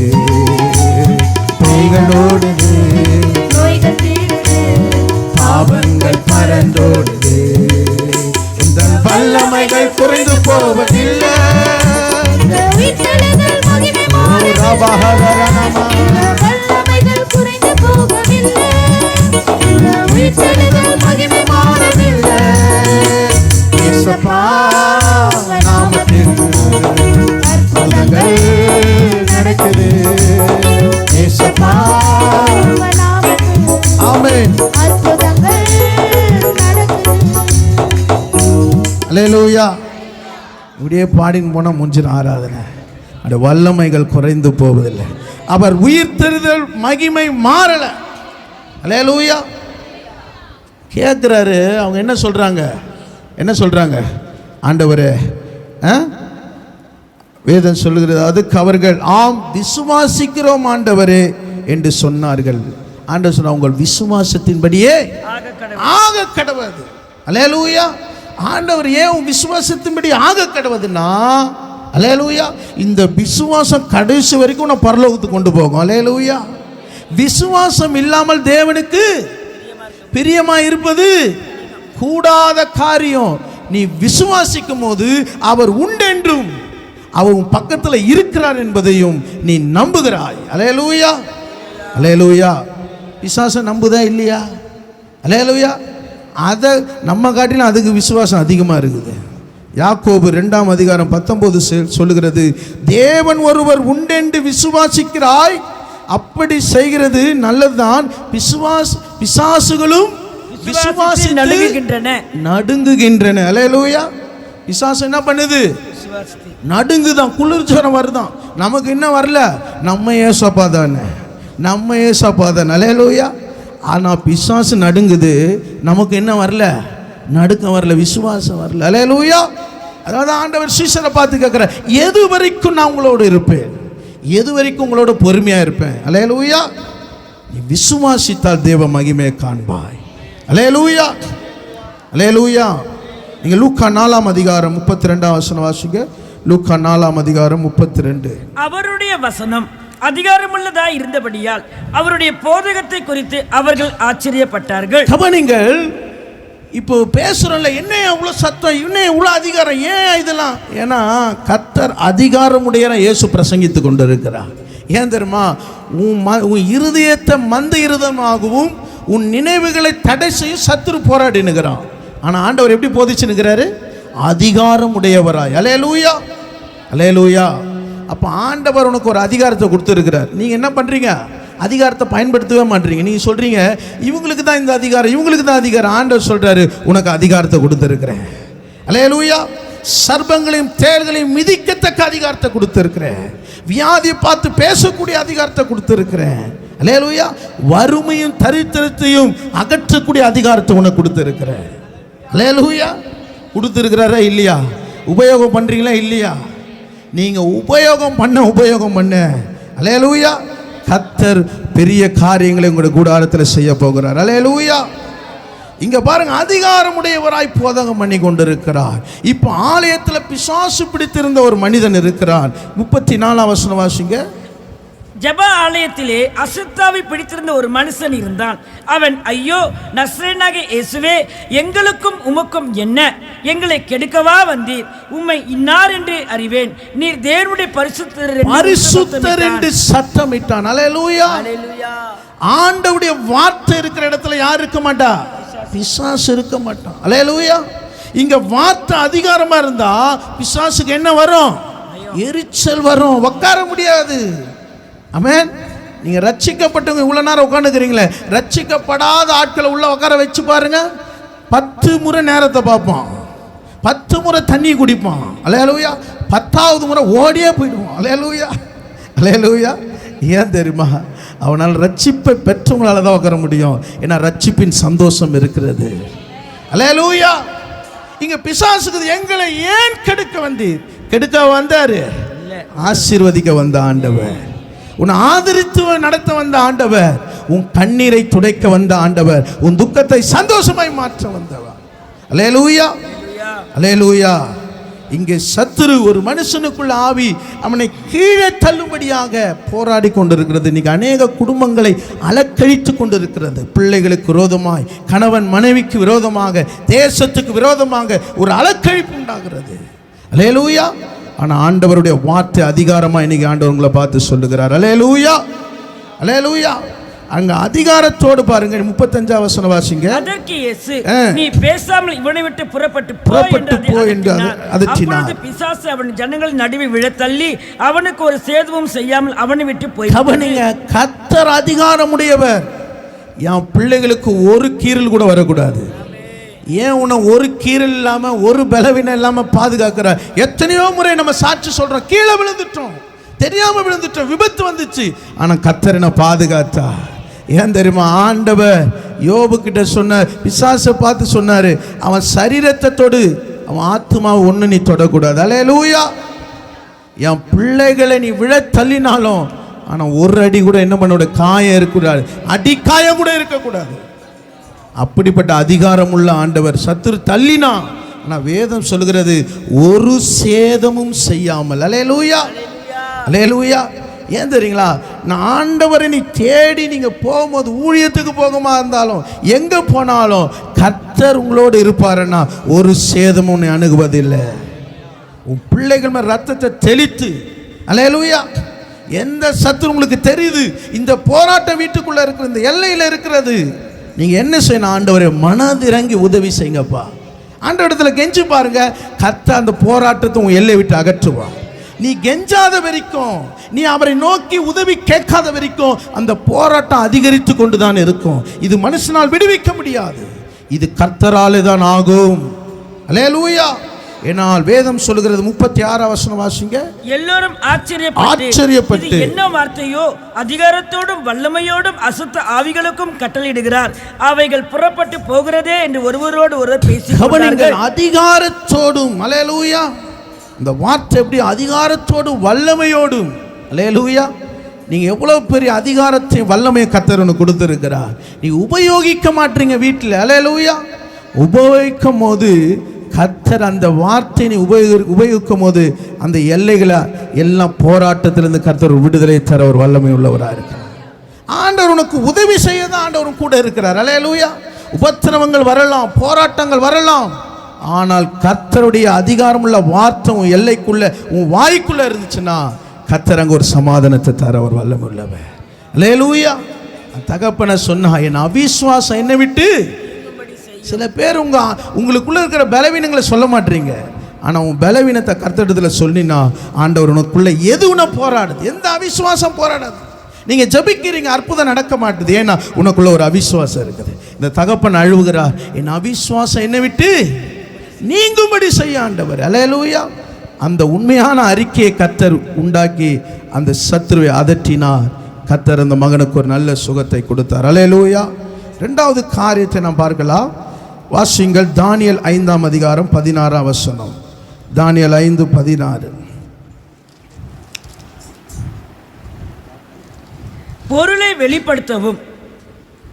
பேய்களோடுது, நோய்கள் தீருது, பாவங்கள் பறந்தோடுது. இந்த வல்லமைகள் குறைந்து போவதில்லை. நாமத்தில் அற்புதங்கள் நடக்குது. ஆமென். அல்லேலூயா. இப்படியே பாடின்னு போனா முஞ்சின ஆராதனை. அந்த வல்லமைகள் குறைந்து போவதில்லை. அவர் உயிர்த்தெழுதல் மகிமை மாறல. அல்லேலூயா. கேட்கிறாரு, அவங்க என்ன சொல்றாங்க? ஆண்டவரே, வேதம் சொல்லுகிறது, அதுக்கு அவர்கள் ஆம் விசுவாசிக்கிறோம் ஆண்டவரே என்று சொன்னார்கள். ஆண்டவர் சொன்ன, உங்கள் விசுவாசத்தின்படியே ஆக கடவுது. அல்லேலூயா. ஆண்டவர் ஏன் உன் விசுவாசத்தின்படி ஆக கடவுதுன்னா, அல்லேலூயா, இந்த விசுவாசம் கடைசி வரைக்கும் நான் பரலோகத்துக்கு கொண்டு போகும். அல்லேலூயா. விசுவாசம் இல்லாமல் தேவனுக்கு பிரியமா இருப்பது கூடாத காரியம். நீ விசுவாசிக்கும் போது அவர் உண்டென்றும் அவர் உன் பக்கத்தில் இருக்கிறார் என்பதையும் நீ நம்புகிறாய். அல்லேலூயா, அல்லேலூயா. விசுவாசம் நம்புதா இல்லையா? அல்லேலூயா. அதை நம்ம காட்டிலும் அதுக்கு விசுவாசம் அதிகமாக இருக்குது. யாக்கோபு 2ஆம் அதிகாரம் 19 சொல்லுகிறது, தேவன் ஒருவர் உண்டென்று விசுவாசிக்கிறாய், அப்படி செய்கிறது நல்லதுதான். பிசாசுகளும் விசுவாசி நடுங்குகின்றன. அல்லேலூயா. பிசாசு என்ன பண்ணுது? நடுங்குதான், குளிர்ச்சரம் வருதான். நமக்கு என்ன வரல, நம்ம ஏசப்பா தானே, நம்ம ஏசப்பா தான். அல்லேலூயா. ஆனால் பிசாசு நடுங்குது, நமக்கு என்ன வரல? நடுக்கம் வரல, விசுவாசம் வரல. அல்லேலூயா. அதாவது ஆண்டவர் சீசரை பார்த்து கேட்குறார், எது வரைக்கும் நான் உங்களோடு இருப்பேன், எது வரைக்கும் உங்களோட பொறுமையாக இருப்பேன்? அல்லேலூயா. நீ விசுவாசித்தால் தேவ மகிமையை காண்பாய். அல்லேலூயா. அல்லேலூயா. நீங்கள் லூக்கா 4ஆம் அதிகாரம் 32ஆம் வசனம் வாசிங்க. லூக்கா 4ஆம் அதிகாரம் 32. அவருடைய வசனம் அதிகாரமுள்ளதாய் இருந்தபடியால் அவருடைய போதகத்தை குறித்து அவர்கள் ஆச்சரியப்பட்டார்கள். கவனிங்கள், இப்போ பேசுறோம்ல, என்ன இவ்வளோ சத்தம், என்ன இவ்வளோ அதிகாரம், ஏன் இதெல்லாம்? ஏன்னா கர்த்தர் அதிகாரமுடைய இயேசு பிரசங்கித்து கொண்டு இருக்கிறார். ஏன் தெரியுமா? உன் இருதயத்தை மந்த இருதயமாகவும் உன் நினைவுகளை தடை செய்யும் சத்துரு போராடினுக்கிறான். ஆனால் ஆண்டவர் எப்படி போதிச்சுனுக்கிறாரு? அதிகாரம் உடையவராய். அல்லேலூயா. அல்லேலூயா. அப்போ ஆண்டவர் உனக்கு ஒரு அதிகாரத்தை கொடுத்துருக்கிறார். நீங்கள் என்ன பண்ணுறீங்க? அதிகாரத்தை பயன்படுத்தவே மாட்டீங்க. நீங்கள் சொல்கிறீங்க இவங்களுக்கு தான் இந்த அதிகாரம், இவங்களுக்கு தான் அதிகாரம். ஆண்டவர் சொல்கிறாரு, உனக்கு அதிகாரத்தை கொடுத்துருக்கிறேன். அல்லேலூயா. சர்ப்பங்களையும் தேள்களையும் மிதிக்கத்தக்க அதிகாரத்தை கொடுத்துருக்கிறேன். வியாதியை பார்த்து பேசக்கூடிய அதிகாரத்தை கொடுத்துருக்கிறேன். அல்லேலூயா. வறுமையும் தரித்திரத்தையும் அகற்றக்கூடிய அதிகாரத்தை உனக்கு கொடுத்துருக்கிறேன். அல்லேலூயா. கொடுத்துருக்கிறாரா இல்லையா? உபயோகம் பண்ணுறீங்களா இல்லையா? நீங்கள் உபயோகம் பண்ண அல்லேலூயா, கர்த்தர் பெரிய காரியங்களை உங்களுடைய கூடாரத்தில் செய்ய போகிறார். அல்லேலூயா. இங்க பாருங்க, அதிகாரமுடையவராய் போதகம் பண்ணி கொண்டிருக்கிறார். இப்போ ஆலயத்தில் பிசாசு பிடித்திருந்த ஒரு மனிதன் இருக்கிறான். 34ஆம் வசனம் வாசிங்க. ஜெப ஆலயத்திலே அசுத்தாவை பிடித்திருந்த ஒரு மனுஷன் இருந்தான். அவன், ஐயோ நஸ்ரேனாகிய இயேசுவே, எங்களுக்கும் உமக்கும் என்ன? எங்களை கெடுக்கவா வந்தீர்? உம்மை இன்னார் என்று அறிவேன். நீர் தேவனுடைய பரிசுத்தர் என்று சத்தமிட்டான். அல்லேலூயா. ஆண்டவருடைய வார்த்தை இருக்கிற இடத்துல யார் இருக்க மாட்டா? பிசாசு இருக்க மாட்டான். அல்லேலூயா. இங்க வார்த்தை அதிகாரமா இருந்தா பிசாசுக்கு என்ன வரும்? எரிச்சல் வரும், உட்கார முடியாது. ஆமென். நீங்கள் ரட்சிக்கப்பட்டவங்க இவ்வளோ நேரம் உட்காந்துக்கிறீங்களே, ரட்சிக்கப்படாத ஆட்களை உள்ள உட்கார வச்சு பாருங்க, 10 முறை நேரத்தை பார்ப்பான், 10 முறை தண்ணி குடிப்பான். அல்லேலூயா. 10ஆவது முறை ஓடியே போயிடுவான். அல்லேலூயா. அல்லேலூயா. ஏன் தெரியுமா? அவனால் ரட்சிப்பை பெற்றவங்களால தான் உட்கார முடியும். ஏன்னா ரட்சிப்பின் சந்தோஷம் இருக்கிறது. அல்லேலூயா. இங்க பிசாசுக்கு எங்களை ஏன் கெடுக்க வந்தீர்? கெடுக்க வந்தாரு, ஆசீர்வதிக்க வந்த ஆண்டவர். உன் ஆதரித்து நடத்த வந்த ஆண்டவர். உன் கண்ணீரை துடைக்க வந்த ஆண்டவர். உன் துக்கத்தை சந்தோஷமாய் மாற்ற வந்தவர். அல்லேலூயா. அல்லேலூயா. இங்கே சத்துரு ஒரு மனுஷனுக்குள்ள ஆவி அவனை கீழே தள்ளும்படியாக போராடி கொண்டிருக்கிறது. இன்னைக்கு அநேக குடும்பங்களை அலக்கழித்து கொண்டிருக்கிறது. பிள்ளைகளுக்கு விரோதமாய், கணவன் மனைவிக்கு விரோதமாக, தேசத்துக்கு விரோதமாக ஒரு அலக்கழிப்பு உண்டாகிறது. அல்லேலூயா. ஆனால் ஆண்டவருடைய வார்த்தை அதிகாரமாக இன்னைக்கு ஆண்டவர் உங்களை பார்த்து சொல்லுகிறார். அல்லேலூயா. அல்லேலூயா. அங்க அதிகாரத்தோடு பாருங்க. 35ஆம் வசனம் வாசிங்க. அதற்கு இயேசு, நீ பேசாமல் இவனை விட்டு புறப்பட்டு போ என்று அதட்டினார். பிசாசு அவன் ஜனங்களின் நடுவே விழத்தள்ளி அவனுக்கு ஒரு சேதமும் செய்யாமல் அவனை விட்டு போய். கவனிங்க, கர்த்தர் அதிகாரமுடையவர். என் பிள்ளைகளுக்கு ஒரு கீறல் கூட வரக்கூடாது. ஏன் உன்னை ஒரு கீறல் இல்லாமல், ஒரு பலவீனம் இல்லாமல் பாதுகாக்கிறார். எத்தனையோ முறை நம்ம சாட்சி சொல்றோம், கீழே விழுந்துட்டோம், தெரியாம விழுந்துட்டோம், விபத்து வந்துச்சு, ஆனால் கர்த்தர் என்ன பாதுகாத்தா. ஏன் தெரியுமா? ஆண்டவர் யோபு கிட்ட சொன்னார், பிசாசை பார்த்து சொன்னாரு, அவன் சரீரத்தை தொடு, அவன் ஆத்மாவை ஒன்று நீ தொடக்கூடாது. அல்லேலூயா. என் பிள்ளைகளை நீ விழ தள்ளினாலும் ஆனால் ஒரு அடி கூட என்ன பண்ண காயம் இருக்கக்கூடாது, அடிக்காயம் கூட இருக்கக்கூடாது. அப்படிப்பட்ட அதிகாரம் உள்ள ஆண்டவர். சத்துரு தள்ளினா, ஆனால் வேதம் சொல்கிறது ஒரு சேதமும் செய்யாமல். அல்லேலூயா. அல்லேலூயா. ஏன் தெரியுங்களா? நான் ஆண்டவரை நீ தேடி நீங்கள் போகும்போது, ஊழியத்துக்கு போகுமா இருந்தாலும் எங்கே போனாலும் கர்த்தர் உங்களோடு இருப்பாருன்னா ஒரு சேதமும் உன்னை அணுகுவதில்லை. உன் பிள்ளைகள் மேல் ரத்தத்தை தெளித்து, அல்லேலூயா, எந்த சத்துரு உங்களுக்கு தெரியுது, இந்த போராட்டம் வீட்டுக்குள்ளே இருக்கிற, இந்த எல்லையில் இருக்கிறது, நீங்கள் என்ன செய்யணும்? ஆண்டவரை மனதிறங்கி உதவி செய்யுங்கப்பா. ஆண்டவர் இடத்துல கெஞ்சி பாருங்க, கர்த்தர் அந்த போராட்டத்தை உன் எல்லை விட்டு அகற்றுவா. நீ கெஞ்சாத வரைக்கும், நீ அவரை நோக்கி உதவி கேட்காத வரைக்கும் அந்த போராட்டம் அதிகரித்து கொண்டு தான் இருக்கும். இது மனுஷனால் விடுவிக்க முடியாது, இது கர்த்தராலே தான் ஆகும். அல்லேலூயா. ஏனால் வேதம் சொல்லுகிறது 36 வசனம் வாசிங்க. எல்லோரும் ஆச்சரியப்பட்டு இது என்ன வார்த்தையோ, அதிகாரத்தோடும் வல்லமையோடும் அசுத்த ஆவிகளுக்கும் கட்டளையிடுகிறார், அவைகள் புறப்பட்டு போகிறதே என்று ஒருவரோடு ஒருவர் பேசிக்கொண்டார்கள். அதிகாரத்தோடும், அல்லேலூயா. இந்த வார்த்தை எப்படி? அதிகாரத்தோடும் வல்லமையோடும். அல்லேலூயா. நீங்க எவ்வளவு பெரிய அதிகாரத்தை வல்லமையை கர்த்தர் உனக்கு கொடுத்திருக்கிறார். நீ உபயோகிக்க மாட்டீங்க வீட்டில். அல்லேலூயா. உபயோகிக்கும் போது கர்த்தர் அந்த வார்த்தையை நீ உபயோகிக்கும் போது அந்த எல்லைகளை எல்லாம் போராட்டத்திலிருந்து கர்த்தர் விடுதலை தர ஒரு வல்லமை உள்ளவராக இருக்கிறார். ஆண்டவர் உனக்கு உதவி செய்ய தான் ஆண்டவர் கூட இருக்கிறார். அல்லேலூயா. உபத்திரவங்கள் வரலாம், போராட்டங்கள் வரலாம், ஆனால் கர்த்தருடைய அதிகாரமுள்ள வார்த்தை உன் எல்லைக்குள்ள, உன் வாய்க்குள்ள இருந்துச்சுன்னா கர்த்தர் அங்கே ஒரு சமாதானத்தை தர ஒரு வல்லமை உள்ளவர். அல்லேலூயா. தகப்பனை சொன்னா, என் அவிசுவாசம் என்னை விட்டு. சில பேர் உங்களுக்குள்ள இருக்கிற பலவீனங்களை சொல்ல மாட்டீங்க, ஆனால் உன் பலவீனத்தை கர்த்தரிடத்தில் சொன்னினா ஆண்டவர் உனக்குள்ள எது உன போராடுது? எந்த அவிசுவாசம் போராடாது. நீங்க ஜபிக்கிறீங்க, அற்புதம் நடக்க மாட்டுது. ஏன்னா உனக்குள்ள ஒரு அவிசுவாசம் இருக்குது. இந்த தகப்பன் அழுவுகிறார், என் அவிசுவாசம் என்னை விட்டு நீங்கும்படி செய்ய ஆண்டவர். அல்லேலூயா. அந்த உண்மையான அறிக்கையை கர்த்தர் உண்டாக்கி அந்த சத்துருவை அதட்டினார். கர்த்தர் அந்த மகனுக்கு ஒரு நல்ல சுகத்தை கொடுத்தார். அல்லேலூயா. இரண்டாவது காரியத்தை நாம் பார்க்கலாம். வாசிங்கள் தானியேல் 5ஆம் அதிகாரம் 16ஆம் வசனம். தானியேல் 5:16. பொருளை வெளிப்படுத்தவும்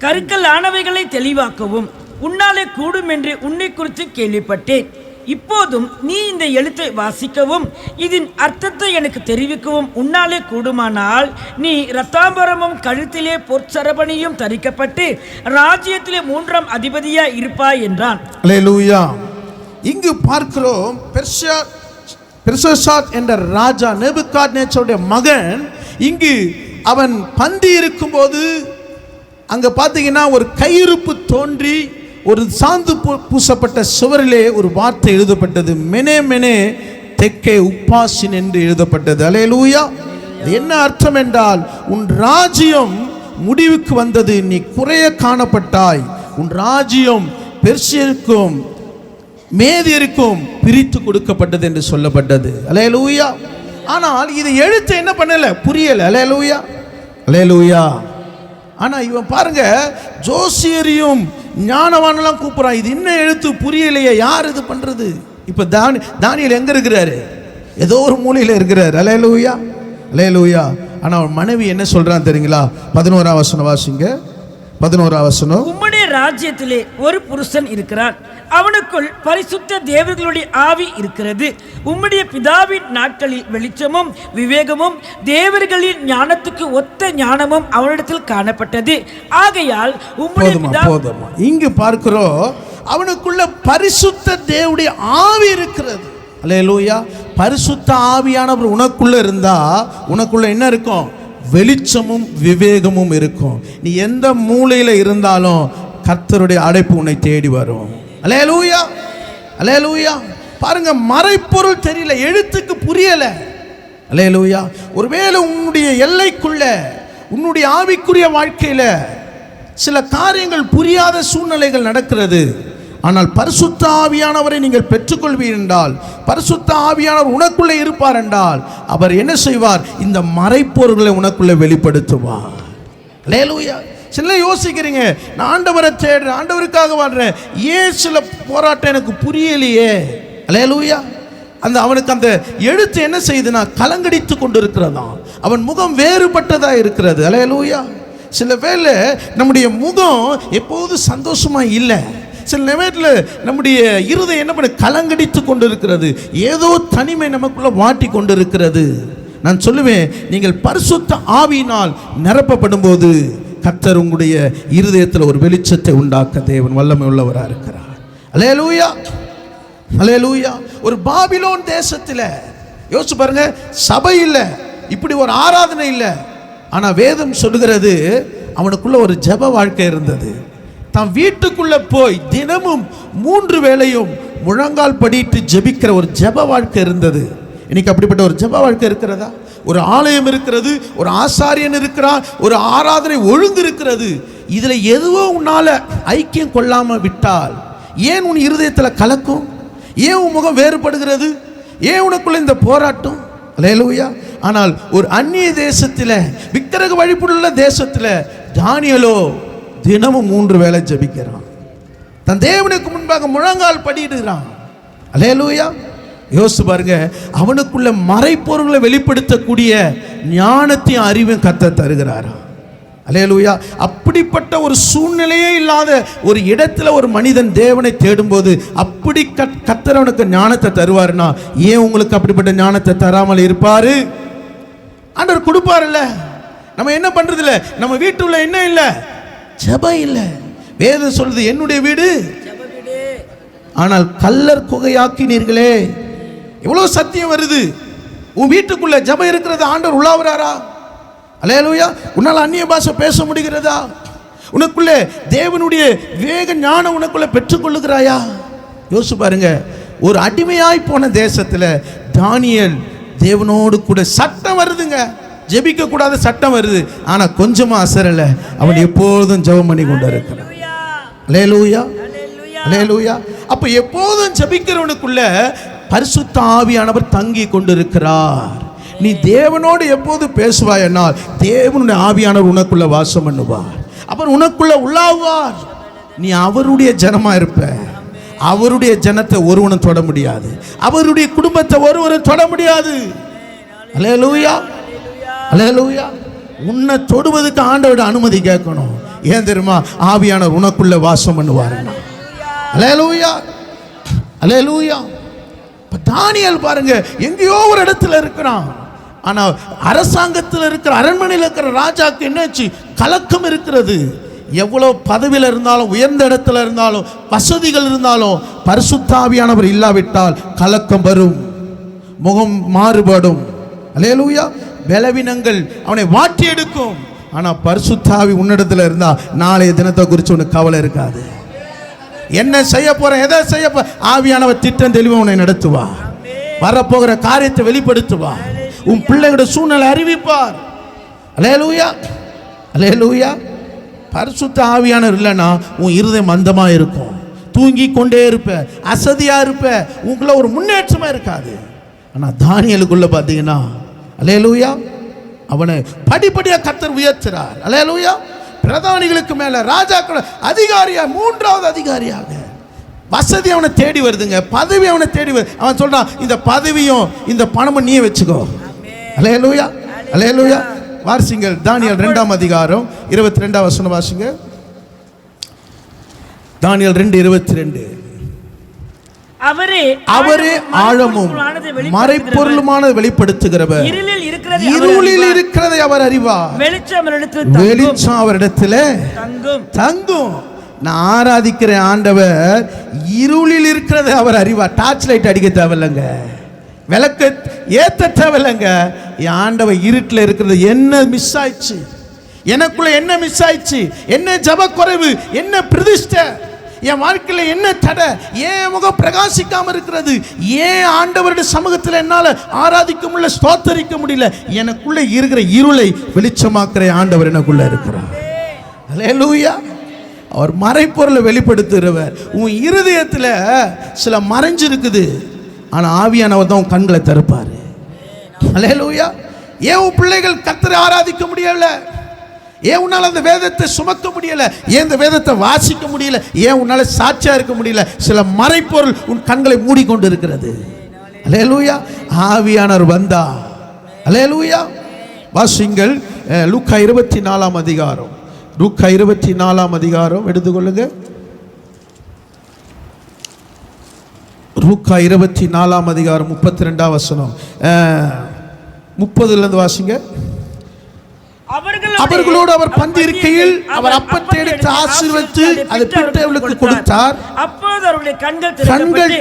கருக்கல் ஆனவைகளை தெளிவாக்கவும் உன்னாலே கூடும் என்று உன்னை குறித்து கேள்விப்பட்டேன். இப்போதும் நீ இந்த எழுத்தை வாசிக்கவும் இதன் அர்த்தத்தை எனக்கு தெரிவிக்கவும் உன்னாலே கூடுமானால் நீ இரத்தாம்பரமும் கழுத்திலே பொற்சரபணியும் தரிக்கப்பட்டு ராஜ்யத்திலே 3ஆம் அதிபதியாய் இருப்பாய் என்றான். அல்லேலூயா. இங்கு பார்க்கிறோம், பெல்ஷாத்சார் என்ற ராஜா, நேபுகாத்நேச்சாருடைய மகன், இங்கு அவன் பந்தி இருக்கும்போது அங்க பார்த்தீங்கன்னா ஒரு கையிருப்பு தோன்றி ஒரு சாந்து பூசப்பட்ட சுவரிலே ஒரு வார்த்தை எழுதப்பட்டது. மெனே மெனே தெக்கே உப்பாசின் என்று எழுதப்பட்டது. அல்லேலூயா. என்ன அர்த்தம் என்றால், உன் ராஜ்யம் முடிவுக்கு வந்தது, நீ குறைய காணப்பட்டாய், உன் ராஜ்யம் பெர்சியருக்கும் மேதியருக்கும் பிரித்து கொடுக்கப்பட்டது என்று சொல்லப்பட்டது. அல்லேலூயா. ஆனால் இது எழுத்து என்ன பண்ணல, புரியல. அல்லேலூயா. அல்லேலூயா. ஆனா இவன் பாருங்க, ஜோசியரையும் ஞானவானெல்லாம் கூப்பிடுறான், இது என்ன எழுத்து புரியலையே, யார் இது பண்றது? இப்ப தானியேல் எங்க இருக்கிறாரு? ஏதோ ஒரு மூலையில இருக்கிறார். அல்லேலூயா. அல்லேலூயா. ஆனா அவன் மனைவி என்ன சொல்றான் தெரியுங்களா? 11ஆம் வசனம் வாசிங்க. 11ஆம் வசனம். உம்முடைய ராஜ்யத்திலே ஒரு புருஷன் இருக்கிறான், அவனுக்குள் பரிசுத்த தேவர்களுடைய ஆவி இருக்கிறது. உம்முடைய பிதாவின் நாட்களில் வெளிச்சமும் விவேகமும் தேவர்களின் ஞானத்துக்கு ஒத்த ஞானமும் அவனிடத்தில் காணப்பட்டது. ஆகையால் போதுமா. இங்கு பார்க்கிறோம், அவனுக்குள்ள பரிசுத்த தேவனுடைய ஆவி இருக்கிறது. அல்லேலூயா. பரிசுத்த ஆவியானவர் உனக்குள்ள இருந்தா உனக்குள்ள என்ன இருக்கும்? வெளிச்சமும் விவேகமும் இருக்கும். நீ எந்த மூலையில இருந்தாலும் கர்த்தருடைய அழைப்பு உன்னை தேடி வரும். அல்லேலூயா. அல்லேலூயா. பாருங்க, மறைப்பொருள் தெரியல, எழுத்துக்கு புரியல. அல்லேலூயா. ஒருவேளை உன்னுடைய எல்லைக்குள்ள, உன்னுடைய ஆவிக்குரிய வாழ்க்கையில சில காரியங்கள் புரியாத சூழ்நிலைகள் நடக்கிறது. ஆனால் பரிசுத்த ஆவியானவரை நீங்கள் பெற்றுக்கொள்வீர் என்றால், பரிசுத்த ஆவியானவர் உனக்குள்ளே இருப்பார் என்றால், அவர் என்ன செய்வார்? இந்த மறைப்பொருள்களை உனக்குள்ளே வெளிப்படுத்துவார். அல்லேலூயா. சில யோசிக்கிறீங்க, நான் ஆண்டவரை தேடுறேன், ஆண்டவருக்காக வாழ்றேன், ஏன் சில போராட்டம் எனக்கு புரியலையே? அல்லேலூயா. அவனுக்கு அந்த எழுத்து என்ன செய்யுதுன்னா கலங்கடித்து கொண்டு இருக்கிறதா, அவன் முகம் வேறுபட்டதா இருக்கிறது. அல்லேலூயா. சில வேளை நம்முடைய முகம் எப்போது சந்தோஷமா இல்லை. சில நேரத்தில் நம்முடைய இருதயம் என்ன பண்ண கலங்கடித்து கொண்டு இருக்கிறது, ஏதோ தனிமை நமக்குள்ள வாட்டி கொண்டு இருக்கிறது. நான் சொல்லுவேன், நீங்கள் பரிசுத்த ஆவியினால் நிரப்பப்படும் போது கர்த்தர் உங்களுடைய இருதயத்தில் ஒரு வெளிச்சத்தை உண்டாக்க தேவன் வல்லமை உள்ளவராக இருக்கிறார். அல்லேலூயா. அல்லேலூயா. ஒரு பாபிலோன் தேசத்தில் யோசிச்சு பாருங்க, சபை இல்லை, இப்படி ஒரு ஆராதனை இல்லை. ஆனால் வேதம் சொல்லுகிறது, அவனுக்குள்ள ஒரு ஜெப வாழ்க்கை இருந்தது. தான் வீட்டுக்குள்ள போய் தினமும் 3 வேளையும் முழங்கால் படிட்டு ஜெபிக்கிற ஒரு ஜெப வாழ்க்கை இருந்தது. இன்னைக்கு அப்படிப்பட்ட ஒரு ஜெப வாழ்க்கை இருக்கிறதா? ஒரு ஆலயம் இருக்கிறது, ஒரு ஆசாரியன் இருக்கிறார், ஒரு ஆராதனை ஒழுங்கு இருக்கிறது. இதுல எதுவோ உன்னால ஐக்கியம் கொள்ளாம விட்டால் ஏன் உன் இருதயத்தில் கலக்கும்? ஏன் உன் முகம் வேறுபடுகிறது? ஏன் உனக்குள்ள இந்த போராட்டம்? அல்லேலூயா. ஆனால் ஒரு அந்நிய தேசத்தில், விக்கிரக வழிபடுள்ள தேசத்தில் தானியேலோ தினமும் 3 வேளை ஜெபிக்கிறான். தன் தேவனுக்கு முன்பாக முழங்கால் படியிடுகிறான். அல்லேலூயா. யோசிச்சு பாருங்க, அவனுக்குள்ள மறைப்பொருளை வெளிப்படுத்தக்கூடிய ஞானத்தையும் அறிவும் கர்த்தர் தருகிறாரா? அல்லேலூயா. அப்படிப்பட்ட ஒரு சூழ்நிலையே இல்லாத ஒரு இடத்துல ஒரு மனிதன் தேவனை தேடும்போது அப்படி கர்த்தர் அவனுக்கு ஞானத்தை தருவாருன்னா, ஏன் உங்களுக்கு அப்படிப்பட்ட ஞானத்தை தராமல் இருப்பாரு? ஆண்டவர் கொடுப்பாருல்ல. நம்ம என்ன பண்றது இல்லை? நம்ம வீட்டுல என்ன இல்லை? ஜெபம் இல்லை. வேதம் சொல்லுது, என்னுடைய வீடு ஆனால் கல்லர் குகையாக்கினீர்களே. எவ்வளவு சத்தியம் வருது. உன் வீட்டுக்குள்ள ஜெபம் இருக்கிறது ஆண்டவர் உள்ளாவறாரா? அல்லேலூயா. உன்னால் அந்நிய பாஷை பேச முடிகிறதா? உனக்குள்ளே தேவனுடைய வேக ஞானம் உனக்குள்ள பெற்றுக்கொள்ளுகிறாயா? யோசிச்சு பாருங்க. ஒரு அடிமையாய் போன தேசத்தில் தானியேல் தேவனோடு கூட சட்டம் வருதுங்க, ஜெபிக்க கூடாத சட்டம் வருது. ஆனா கொஞ்சமா அசரல, அவன் எப்போதும் ஜெபம் பண்ணி கொண்டு இருக்கிறான். அல்லேலூயா, அல்லேலூயா. அப்ப எப்போதும் ஜெபிக்கிறவனுக்குள்ள பரிசுத்த ஆவியானவர் தங்கி கொண்டிருக்கிறார். நீ தேவனோடு எப்போது பேசுவாயனால் தேவனுடைய ஆவியானவர் உனக்குள்ள வாசம் பண்ணுவார். அவர் உனக்குள்ள உள்ளாவார். நீ அவருடைய ஜனமா இருப்ப. அவருடைய ஜனத்தை ஒருவனும் தொட முடியாது. அவருடைய குடும்பத்தை ஒருவரும் தொட முடியாது. அல்லேலூயா, அல்லேலூயா. உன்னை தொடுவதற்கு ஆண்டவரோட அனுமதி கேட்கணும். ஏன் தெரியுமா? ஆவியானவர் உனக்குள்ள வாசம் பண்ணுவார். அல்லேலூயா, அல்லேலூயா. தானியேல் பாருங்க, எங்கேயோ ஒரு இடத்துல இருக்கிறான். ஆனா அரசாங்கத்தில் இருக்கிற, அரண்மனையில் இருக்கிற ராஜாக்கு என்னாச்சு? கலக்கம் இருக்கிறது. எவ்வளவு பதவியில் இருந்தாலும், உயர்ந்த இடத்துல இருந்தாலும், வசதிகள் இருந்தாலும், பரிசுத்த ஆவியானவர் இல்லாவிட்டால் கலக்கம் வரும், முகம் மாறுபடும். அல்லேலூயா. பலவீனங்கள் அவனை வாட்டி எடுக்கும். ஆனா பரிசுத்த ஆவி உன்னிடத்துல இருந்தா நாளைய தினத்தை குறித்து உனக்கு கவலை இருக்காது. என்ன செய்ய போற, எதை செய்ய போற, ஆவியானவர் திட்டம் தெளிவா உன்னை நடத்துவா. வரப்போகிற காரியத்தை வெளிப்படுத்துவா. உன் பிள்ளைகளோட சூழ்நிலை அறிவிப்பார். அல்லேலூயா, அல்லேலூயா. பரிசுத்த ஆவியானவர் இல்லைன்னா உன் இருதயம் மந்தமா இருக்கும், தூங்கி கொண்டே இருப்ப, அசதியா இருப்ப, உங்களை ஒரு முன்னேற்றமா இருக்காது. ஆனா தானியேலுக்குள்ள பார்த்தீங்கன்னா, அல்லேலூயா, அவனை படிப்படியா கர்த்தர் உயர்த்துறார். அல்லேலூயா. பிரதானிகளுக்கு மேல, ராஜாக்கள் அதிகாரியா, 3வது அதிகாரியாக வசதி அவனை தேடி வருதுங்க, பதவி அவனை தேடி வருது. அவன் சொல்றான், இந்த பதவியும் இந்த பணமும் நீயே வச்சுக்கோ. அல்லேலூயா, அல்லேலூயா. வாசிங்கள் தானியேல் 2ஆம் அதிகாரம் 22ஆம் வசனம் வாசிங்க. தானியேல் 2:22. அவரே ஆழமும் மறைப்பொருளுமானதை வெளிப்படுத்துகிறவர், இருளில் இருக்கிறதை அவர் அறிவார், வெளிச்சம் அவரிடத்தில் தங்கும். நான் ஆராதிக்கிற ஆண்டவர் இருளில் இருக்கிறதை அவர் அறிவார். டார்ச் லைட் அடிக்க தேவையில்லைங்க, விளக்கு ஏத்த தேவையில்லைங்க. என் ஆண்டவர் இருட்டில் இருக்கிறது. என்ன மிஸ் ஆயிடுச்சு எனக்குள்ள? என்ன மிஸ் ஆயிடுச்சு? என்ன ஜப குறைவு? என்ன பிரதிஷ்டை? என் வாழ்க்கையில் என்ன தடை? ஏன் முகம் பிரகாசிக்காம இருக்கிறது? ஏன் ஆண்டவருடைய சமூகத்தில் என்னால் ஆராதிக்க முடியல, ஸ்தோத்தரிக்க முடியல? எனக்குள்ள இருக்கிற இருளை வெளிச்சமாக்குற ஆண்டவர் எனக்குள்ள இருக்கிறார். அல்லேலூயா. அவர் மறைப்பொருளை வெளிப்படுத்துகிறவர். உன் இருதயத்தில் சில மறைஞ்சிருக்குது, ஆனா ஆவியானவர் தான் உன் கண்களை திறப்பாரு. அல்லேலூயா. ஏன் உன் பிள்ளைகள் கர்த்தரை ஆராதிக்க முடியல? ஏன் உன்னால் அந்த வேதத்தை சுமக்க முடியல? ஏன் இந்த வேதத்தை வாசிக்க முடியல? ஏன் உன்னால் சாட்சியா இருக்க முடியல? சில மறைப்பொருள் உன் கண்களை மூடிக்கொண்டு இருக்கிறது. அல்லேலூயா. ஆவியானவர் வந்தா. அல்லேலூயா. வாசிங்கள் லூக்கா 24ஆம் அதிகாரம். லூக்கா 24ஆம் அதிகாரம் எடுத்துக்கொள்ளுங்க. லூக்கா 24ஆம் அதிகாரம் 32ஆம் வசனம் 30லிருந்து வாசிங்க. அவர்களோடு அவர் பந்தி இருக்கையில் அவர் அப்பத்தை எடுத்து ஆசீர்வதித்து அதை பிட்டவர்களுக்கு கொடுத்தார். அப்போது அவர்களுடைய கண்கள்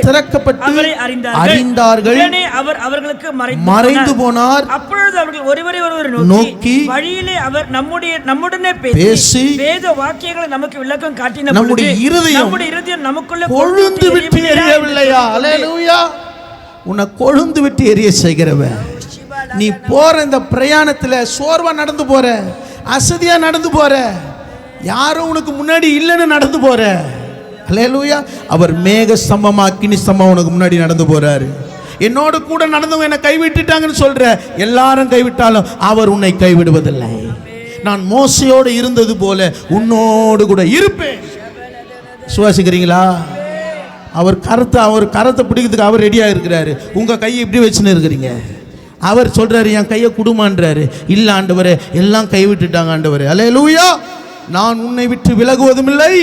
திறக்கப்பட்டு அறிந்தார்கள். அவர் அவர்களுக்கு மறைந்து போனார். அப்பொழுது அவர்கள் ஒருவரை ஒருவர் நோக்கி வழியிலே அவர் நம்முடனே பேசி வேத வாக்கியங்களை நமக்கு விளக்கம் காட்டின நம்முடைய இருதயம் நமக்குள்ள கொழுந்து விட்டு எரியவில்லையா? அல்லேலூயா. உன்னை கொழுந்து விட்டு எரிய செய்கிறவன். நீ போற இந்த பிரயாணத்தில் சோர்வா நடந்து போற, அசதியா நடந்து போற, யாரும் உனக்கு முன்னாடி இல்லைன்னு நடந்து போற. அல்லேலூயா. அவர் மேக ஸ்தம்பமா அக்கினி ஸ்தம்பம் உனக்கு முன்னாடி நடந்து போறாரு. என்னோடு கூட நடந்தவங்க என்னை கைவிட்டுட்டாங்கன்னு சொல்ற, எல்லாரும் கைவிட்டாலும் அவர் உன்னை கைவிடுவதில்லை. நான் மோசையோடு இருந்தது போல உன்னோடு கூட இருப்பேன். சுவாசிக்கிறீங்களா? அவர் கரத்தை பிடிக்கிறதுக்கு அவர் ரெடியா இருக்கிறாரு. உங்க கையை இப்படி வச்சுன்னு இருக்கிறீங்க. அவர் சொல்றாரு, என் கையை குடுமான்றாரு. இல்ல ஆண்டவரே, எல்லாம் கைவிட்டுட்டாங்க ஆண்டவரே. அல்லேலூயா. நான் உன்னை விட்டு விலகுவதும் இல்லை,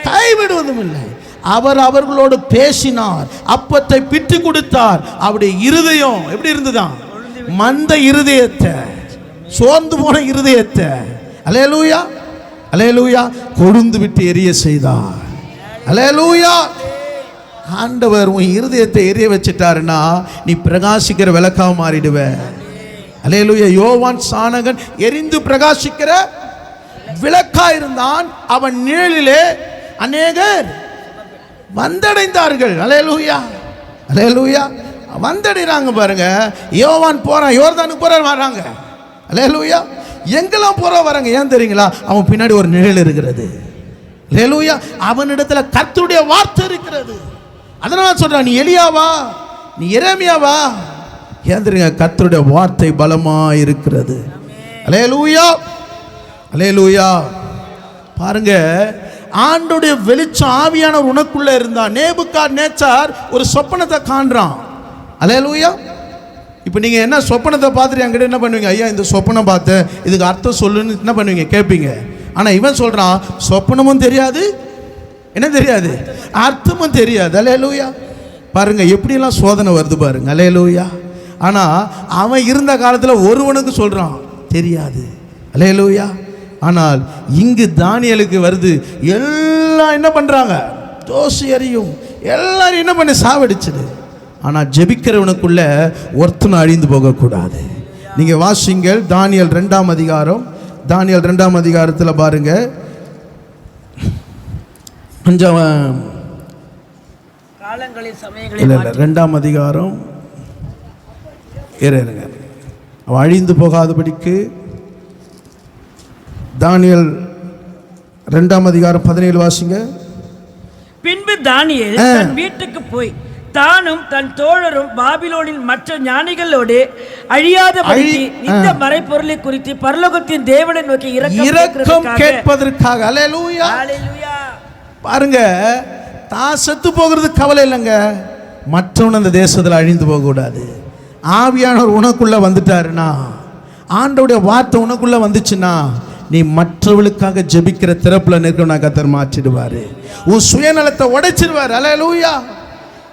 கைவிடுவதும் இல்லை. அவர் அவர்களோடு பேசினார், அப்பத்தை பிட்டு கொடுத்தார். அவருடைய இருதயம் எப்படி இருந்துதான்? மந்த இருதயத்தை, சோர்ந்து போன இருதயத்தை அல்லேலூயா அல்லேலூயா கொழுந்து விட்டு எரிய செய்தார். அல்லேலூயா. ஆண்டவர் உன் இருதயத்தை எரிய வச்சிட்டாருன்னா நீ பிரகாசிக்கிற விளக்காக மாறிடுவ. அல்லேலூயா. யோவான் சானகன் எரிந்து பிரகாசிக்கிற விளக்கா இருந்தான். அவன் நிழலிலே அநேகர் வந்தடைந்தார்கள். அல்லேலூயா அல்லேலூயா. வந்தடைறாங்க பாருங்க. யோவான் போறான், யோர்தானுக்கு போறான், வராங்க. அல்லேலூயா. எங்கெல்லாம் போற வராங்க. ஏன் தெரியுங்களா? அவன் பின்னாடி ஒரு நிழல் இருக்கிறது. அல்லேலூயா. அவனிடத்துல கர்த்தருடைய வார்த்தை இருக்கிறது. அதனால சொல்றான், நீ எலியாவா, நீ எரேமியாவா? ஏன் தெரியுங்க? கர்த்தருடைய வார்த்தை பலமா இருக்கிறது. அல்லேலூயா அல்லேலூயா. பாருங்க, ஆண்டோடைய வெளிச்சம் ஆவியானவர் உனக்குள்ள இருந்தா. நேபுகாத்நேச்சார் ஒரு சொப்பனத்தை காண்றான். அல்லேலூயா. இப்போ நீங்கள் என்ன சொப்பனத்தை பார்த்துட்டு என்கிட்ட என்ன பண்ணுவீங்க? ஐயா, இந்த சொப்பனம் பார்த்தேன், இதுக்கு அர்த்தம் சொல்லுன்னு என்ன பண்ணுவீங்க? கேட்பீங்க. ஆனால் இவன் சொல்கிறான், சொப்பனமும் தெரியாது, என்ன தெரியாது, அர்த்தமும் தெரியாது. அல்லேலூயா. பாருங்க எப்படியெல்லாம் சோதனை வருது பாருங்க. அல்லேலூயா. ஆனால் அவன் இருந்த காலத்தில் ஒருவனுக்கு சொல்கிறான் தெரியாது. அல்லேலூயா. ஆனால் இங்கு தானியேலுக்கு வருது. எல்லாம் என்ன பண்ணுறாங்க? தோசை எறியும், எல்லாரும் என்ன பண்ணி சாவடிச்சுது. ஆனால் ஜெபிக்கிறவனுக்குள்ள ஒருத்தனும் அழிந்து போகக்கூடாது. நீங்கள் வாசிங்கள் தானியேல் 2ஆம் அதிகாரம். தானியேல் 2ஆம் அதிகாரத்தில் பாருங்க, 2ஆம் அதிகாரம் அவன் அழிந்து போகாதபடிக்கு. தானியேல் 2ஆம் அதிகாரம் 17 வாசிங்க. பின்பு தானியேல் தன் வீட்டுக்கு போய் தானும் தன் தோழரும் பாபிலோனின் மற்ற ஞானிகளோடு அழியாதபடிக்கு இந்த மறைபொருளை குறித்து பரலோகத்தின் தேவனை நோக்கி இரக்கம் கேட்பதற்காக. அல்லேலூயா அல்லேலூயா. பாருங்க, தான் செத்து போகிறது கவலை இல்லைங்க, மற்றவன் அந்த தேசத்தில் அழிந்து போக கூடாது. ஆவியானவர் உனக்குள்ள வந்துட்டாருன்னா, ஆண்டோடைய வார்த்தை உனக்குள்ள வந்துச்சுன்னா, நீ மற்றவளுக்காக ஜெபிக்கிற திறப்புல நிற்கணும். கர்த்தர் மாற்றிடுவாரு, உன் சுயநலத்தை உடைச்சிடுவார். அல்லேலூயா.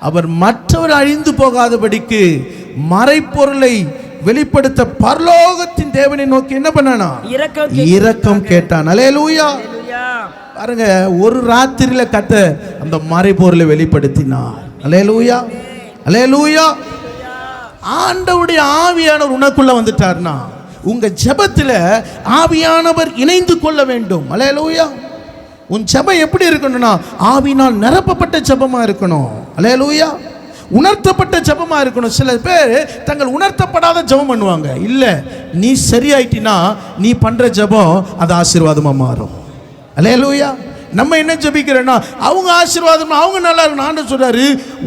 அவர் மற்றவர் அழிந்து போகாதபடிக்கு மறைப்பொருளை வெளிப்படுத்த பரலோகத்தின் தேவனை நோக்கி என்ன பண்ணானா? இரக்கம் கேட்டான். அல்லேலூயா. பாருங்க, ஒரு ராத்திரியில கர்த்தர் அந்த மறைப்பொருளை வெளிப்படுத்தினார். அல்லேலூயா அல்லேலூயா. ஆண்டவருடைய ஆவியானவர் உனக்குள்ள வந்துட்டார்னா, உங்க ஜெபத்தில் ஆவியானவர் இணைந்து கொள்ள வேண்டும். அல்லேலூயா. உன் ஜெபம் எப்படி இருக்கணும்னா, ஆவினால் நிரப்பப்பட்ட ஜெபமா இருக்கணும். அல்லேலூயா. உணர்த்தப்பட்ட ஜெபமா இருக்கணும். சில பேர் தங்கள் உணர்த்தப்படாத ஜெபம் பண்ணுவாங்க. இல்லை, நீ சரியாயிட்டினா நீ பண்ற ஜெபம் அது ஆசீர்வாதமா மாறும். அல்லேலூயா. நம்ம என்ன ஜெபிக்கிறோன்னா, அவங்க ஆசீர்வாதம், அவங்க நல்லா இருக்கணும். ஆண்டவர் சொல்றாரு,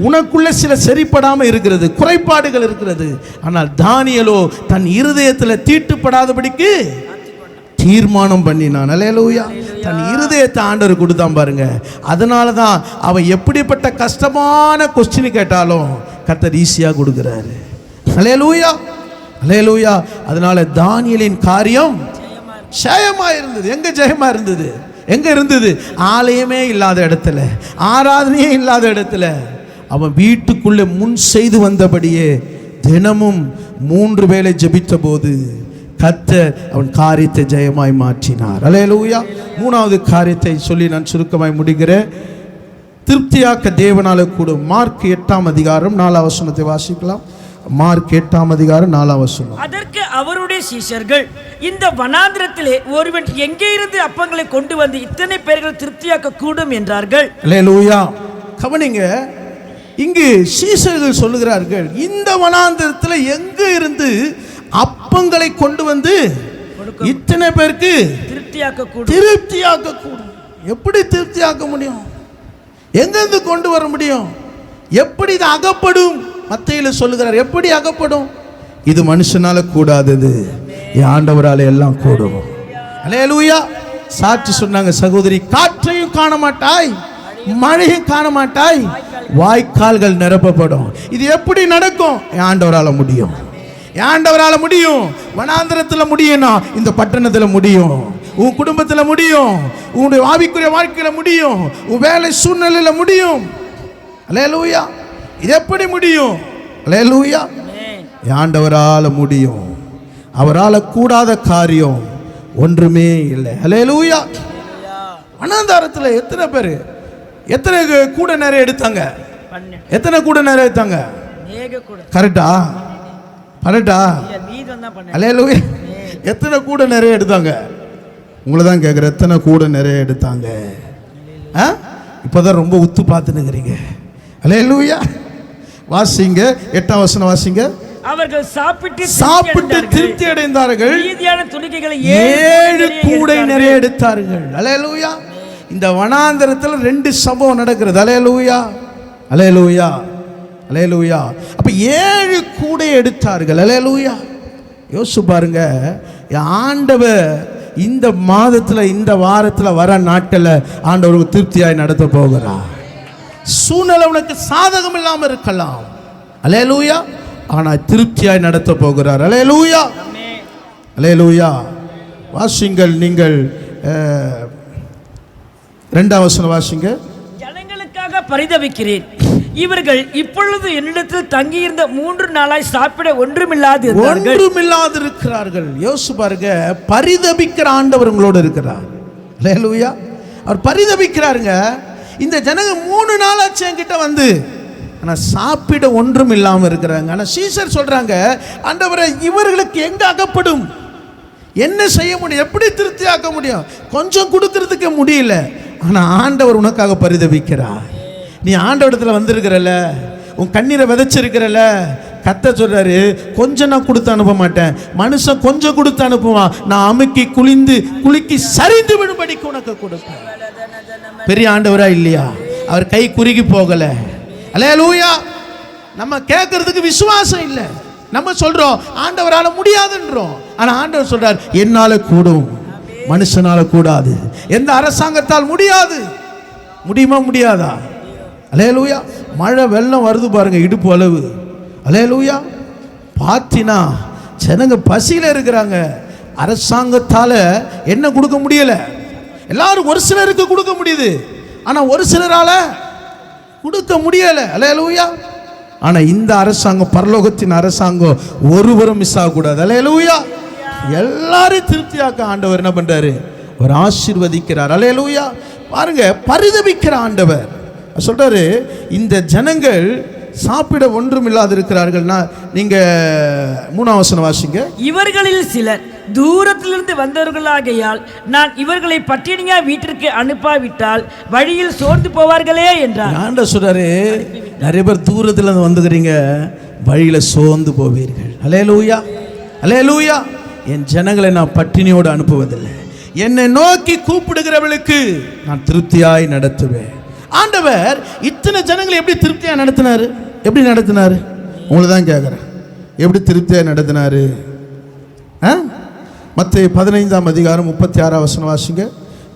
உனக்குள்ள சில சரிப்படாமல் இருக்கிறது, குறைபாடுகள் இருக்கிறது. ஆனால் தானியேலோ தன் இருதயத்தில் தீட்டுப்படாதபடிக்கு தீர்மானம் பண்ணினான். அல்லேலூயா. தன் இருதயத்தை ஆண்டவர் கொடுத்தான் பாருங்க. அதனால தான் அவன் எப்படிப்பட்ட கஷ்டமான கொஸ்டின் கேட்டாலும் கர்த்தர் ஈஸியாக கொடுக்குறாரு. அல்லேலூயா அல்லேலூயா. அதனால தானியேலின் காரியம் ஜெயமா இருந்தது. எங்க ஜெயமா இருந்தது? எங்க இருந்தது? ஆலயமே இல்லாத இடத்துல, ஆராதனையே இல்லாத இடத்துல அவன் வீட்டுக்குள்ளே முன் செய்து வந்தபடியே தினமும் 3 வேளை ஜெபித்த போது கர்த்தர் அவன் காரியத்தை ஜெயமாய் மாற்றினார். அல்லேலூயா. 3வது காரியத்தை சொல்லி நான் சுருக்கமாய் முடிக்கிறேன். திருப்தியாக்க தேவனால கூடும். மார்க் 8ஆம் அதிகாரம் 4ஆம் வசனத்தை வாசிக்கலாம். மார்க் 8ஆம் அதிகாரம் 4ஆம் வசனம். அதற்கு அவருடைய சீஷர்கள், இந்த வனாந்திரத்திலே ஒருவன் எங்கே இருந்து அப்பங்களை கொண்டு வந்து இத்தனை பேர்கள் திருப்தியாக்க கூடும் என்றார்கள். அல்லேலூயா. கவனிங்க, இங்கு சீஷர்கள் சொல்லுகிறார்கள், இந்த வனாந்திரத்தில் எங்கே இருந்து அப்பங்களை கொண்டு வந்து இத்தனை பேருக்கு திருப்தியாக்க கூடும். எப்படி திருப்தியாக்க முடியும்? எங்கிருந்து கொண்டு வர முடியும்? எப்படி இது அகப்படும்? மத்தேயுல சொல்லுகிறார், எப்படி அகப்படும்? இது மனுஷனால கூடாதது, என் ஆண்டவரால எல்லாம் கூடும். அல்லேலூயா. சாட்சி சொன்னாங்க, சகோதரி, காற்றையும் காண மாட்டாய், மழையும் காண மாட்டாய், வாய்க்கால்கள் நிரப்பப்படும். இது எப்படி நடக்கும்? என் ஆண்டவரால முடியும், என் ஆண்டவரால முடியும். வனாந்திரத்தில் முடியும்னா இந்த பட்டணத்தில் முடியும், உன் குடும்பத்தில் முடியும், உன்னுடைய ஆவிக்குரிய வாழ்க்கையில முடியும், உன் வேலை சூழ்நிலையில முடியும். அல்லேலூயா. இது எப்படி முடியும்? அல்லேலூயா. ஆண்டவரால முடியும். அவரால் கூடாத காரியம் ஒன்றுமே இல்லை. அல்லேலூயா. வனாந்தரத்தில் எத்தனை பேர், எத்தனை கூட நிறைய எடுத்தாங்க? எத்தனை கூட நிறைய எடுத்தாங்க? கரெக்டா? கரெக்டா? அல்லேலூயா. எத்தனை கூட நிறைய எடுத்தாங்க? உங்களை தான் கேட்குறேன், எத்தனை கூட நிறைய எடுத்தாங்க? இப்போதான் ரொம்ப உத்து பார்த்துனுங்கிறீங்க. அல்லேலூயா. வாசிங்க 8ஆம் வசனம் வாசிங்க. அவர்கள் சாப்பிட்டு திருப்தி அடைந்தார்கள், மீதியான துணிக்கைகளை 7 கூடை நிறைய எடுத்தார்கள். அல்லேலூயா. இந்த வனாந்தரத்தில் 2 சம்பவம் நடக்கிறது. அல்லேலூயா. அல்லேலூயா. அல்லேலூயா. அப்ப 7 கூடை எடுத்தார்கள். அல்லேலூயா. யோசிச்சு பாருங்க, ஆண்டவர் இந்த மாதத்தில், இந்த வாரத்தில், வர நாட்கள் ஆண்டவருக்கு திருப்தியாய் நடத்த போகிறார். சூழ்நிலை உனக்கு சாதகம் இல்லாமல் இருக்கலாம், அல்லேலூயா, ஆனால் திருப்தியாய் நடத்த போகிறார். அல்லேலூயா. அல்லேலூயா. வாசிங்கள் நீங்கள் 2ஆம் வசனம் வாசிங்க. ஜனங்களுக்காக பரிதபிக்கிறேன், இவர்கள் இப்பொழுது என்னிடத்தில் தங்கியிருந்த 3 நாளாய் சாப்பிட ஒன்றுமில்லாது இருக்கிறார்கள். யோசிச்சு பாருங்க, பரிதபிக்கிற ஆண்டவர் உங்களோடு இருக்கிறார். அல்லேலூயா. அவர் பரிதபிக்கிறாருங்க. இந்த ஜனங்க 3 நாளாச்சு என்கிட்ட வந்து, ஆனால் சாப்பிட ஒன்றும் இல்லாமல் இருக்கிறாங்க. ஆனால் சீசர் சொல்றாங்க, ஆண்டவரே, இவர்களுக்கு எங்க அகப்படும்? என்ன செய்ய முடியும்? எப்படி திருப்தி ஆக்க முடியும்? கொஞ்சம் கொடுக்கறதுக்கு முடியல. ஆனால் ஆண்டவர் உனக்காக பரிதபிக்கிறார். நீ ஆண்டவரத்தில் வந்திருக்கிறல்ல, உன் கண்ணீரை விதைச்சிருக்கிறல்ல, கத்த சொல்றாரு, கொஞ்சம் நான் கொடுத்து அனுப்ப மாட்டேன். மனுஷன் கொஞ்சம் கொடுத்து அனுப்புவான், நான் அமுக்கி குலுக்கி சரிந்து விடும்படிக்கு உனக்கு கொடுப்பேன். பெரிய ஆண்டவரா இல்லையா? அவர் கை குறுகி போகல. அல்லேலூயா. நம்ம கேட்கறதுக்கு விசுவாசம் இல்லை. நம்ம சொல்றோம் ஆண்டவரால முடியாதுன்றோம். ஆனா ஆண்டவர் சொல்றார், என்னால கூடும், மனுஷனால கூடாது. எந்த அரசாங்கத்தால் முடியாது. முடியுமா? முடியாதா? அல்லேலூயா. மழை வெள்ளம் வருது பாருங்க, இடுப்பு அளவு. அல்லேலூயா. பாத்தினா ஜனங்க பசியில இருக்கிறாங்க. அரசாங்கத்தால என்ன கொடுக்க முடியல. எல்லாரும் ஒரு சிலருக்கு கொடுக்க முடியுது, ஆனா ஒரு சிலரால கொடுக்க முடியல. அல்லேலூயா. ஆனா இந்த அரசாங்கம், பரலோகத்தின் அரசாங்கம், ஒருவரும் மிஸ் ஆகக்கூடாது. அல்லேலூயா. எல்லாரும் திருப்தியாக்க ஆண்டவர் என்ன பண்றாரு? ஒரு ஆசீர்வதிக்கிறார். அல்லேலூயா. பாருங்க, பரிதபிக்கிற ஆண்டவர் சொல்றாரு, இந்த ஜனங்கள் சாப்பிட ஒன்றும் இல்லாது இருக்கிறார்கள்னா, நீங்க 3ஆம் வசனம் வாசிங்க. இவர்களில் சிலர் தூரத்திலிருந்து வந்தவர்களாகையால் நான் இவர்களை பட்டினியா வீட்டிற்கு அனுப்பாவிட்டால் வழியில் சோர்ந்து போவார்களே என்றார். ஆண்டவர் சொல்றாரு, நிறைய பேர் தூரத்துல இருந்து வந்துக்கிறீங்க, வழியில சோர்ந்து போவீர்கள். அல்லேலூயா. அல்லேலூயா. என் ஜனங்களை நான் பட்டினியோடு அனுப்புவதில்லை. என்னை நோக்கி கூப்பிடுகிறவர்களுக்கு நான் திருப்தியாய் நடத்துவேன். ஆண்டவர் இத்தனை ஜனங்களை எப்படி திருப்தியாக நடத்தினாரு? எப்படி நடத்தினாரு? உங்களை தான் கேட்குறேன், எப்படி திருப்தியாக நடத்தினாரு? மத்தேயு 15ஆம் அதிகாரம் 36ஆம் வசனம் வாசிங்க.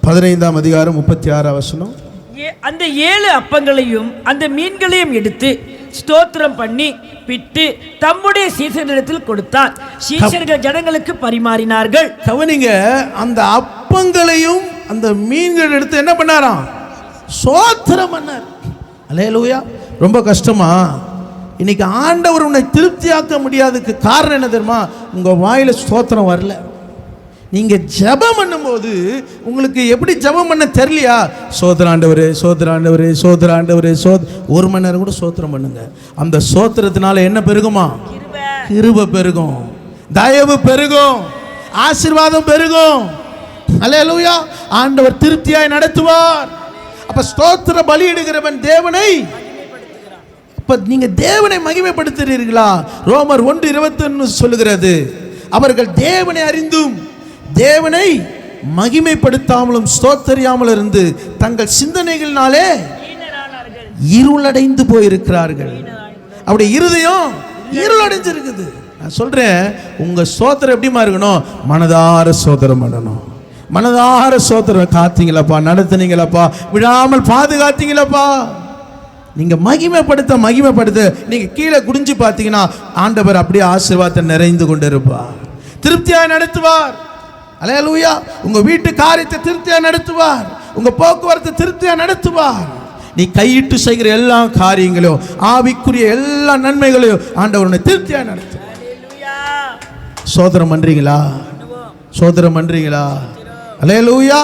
15ஆம் அதிகாரம் 36ஆம் வசனம். அந்த 7 அப்பங்களையும் அந்த மீன்களையும் எடுத்து ஸ்தோத்திரம் பண்ணி பிட்டு தம்முடைய சீசரிடத்தில் கொடுத்தார். சீசர்கள் ஜனங்களுக்கு பரிமாறினார்கள். கவனிங்க, அந்த அப்பங்களையும் அந்த மீன்கள் எடுத்து என்ன பண்ணாராம்? ஸ்தோத்திரம் பண்ணார். அல்லேலூயா. ரொம்ப கஷ்டமா? இன்னைக்கு ஆண்டவர் உன்னை திருப்தியாக்க முடியாததுக்கு காரணம் என்ன தெரியுமா? உங்க வாயில ஸ்தோத்திரம் வரல. நீங்க ஜெபம் பண்ணும்போது உங்களுக்கு எப்படி ஜெபம் பண்ண தெரியலையா? சோதராண்டவரே, சோதராண்டவரே, சோதராண்டவரே, ஒரு மணி நேரம் கூட சோத்திரம் பண்ணுங்க. அந்த சோத்திரத்தினால என்ன பெருகுமா? கிருபை பெருகும், தயவு பெருகும், ஆசீர்வாதம் பெருகும். அல்லேலூயா. ஆண்டவர் திருப்தியாய் நடத்துவார். அப்ப ஸ்தோத்திர பலியிடுகிறவன் தேவனை, அப்ப நீங்க தேவனை மகிமைப்படுத்துறீர்களா? ரோமர் 1:21 சொல்லுகிறது, அவர்கள் தேவனை அறிந்தும் தேவனை மகிமைப்படுத்தாமலும் ஸ்தோத்தரியாமல் இருந்து தங்கள் சிந்தனைகளினாலே இருளடைந்து போயிருக்கிறார்கள். அப்படி இருதயம் இருளடைஞ்சிருக்குது. நான் சொல்றேன், உங்க ஸ்தோத்திரம் எப்படிமா இருக்கணும்? மனதார ஸ்தோத்திரம் பண்ணணும். மனதார ஸ்தோத்திரம். காத்தீங்களப்பா, நடத்துனீங்களப்பா, விடாமல் பாதுகாத்தீங்களப்பா. நீங்க மகிமைப்படுத்த நீங்க கீழே குடிஞ்சு பார்த்தீங்கன்னா ஆண்டவர் அப்படியே ஆசீர்வாதத்தை நிறைந்து கொண்டு இருப்பார், திருப்தியாய் நடத்துவார். அல்லேலூயா. உங்க வீட்டு காரியத்தை திருப்தியாய் நடத்துவார், உங்க போக்குவரத்து திருப்தியாய் நடத்துவார். நீ கையிட்டு செய்கிற எல்லா காரியங்களையும், ஆவிக்குரிய எல்லா நன்மைகளையும் ஆண்டவர் திருப்தியாய் நடத்துவார். சோதரம் பண்றீங்களா? சோதரம் பண்றீங்களா? அல்லேலூயா.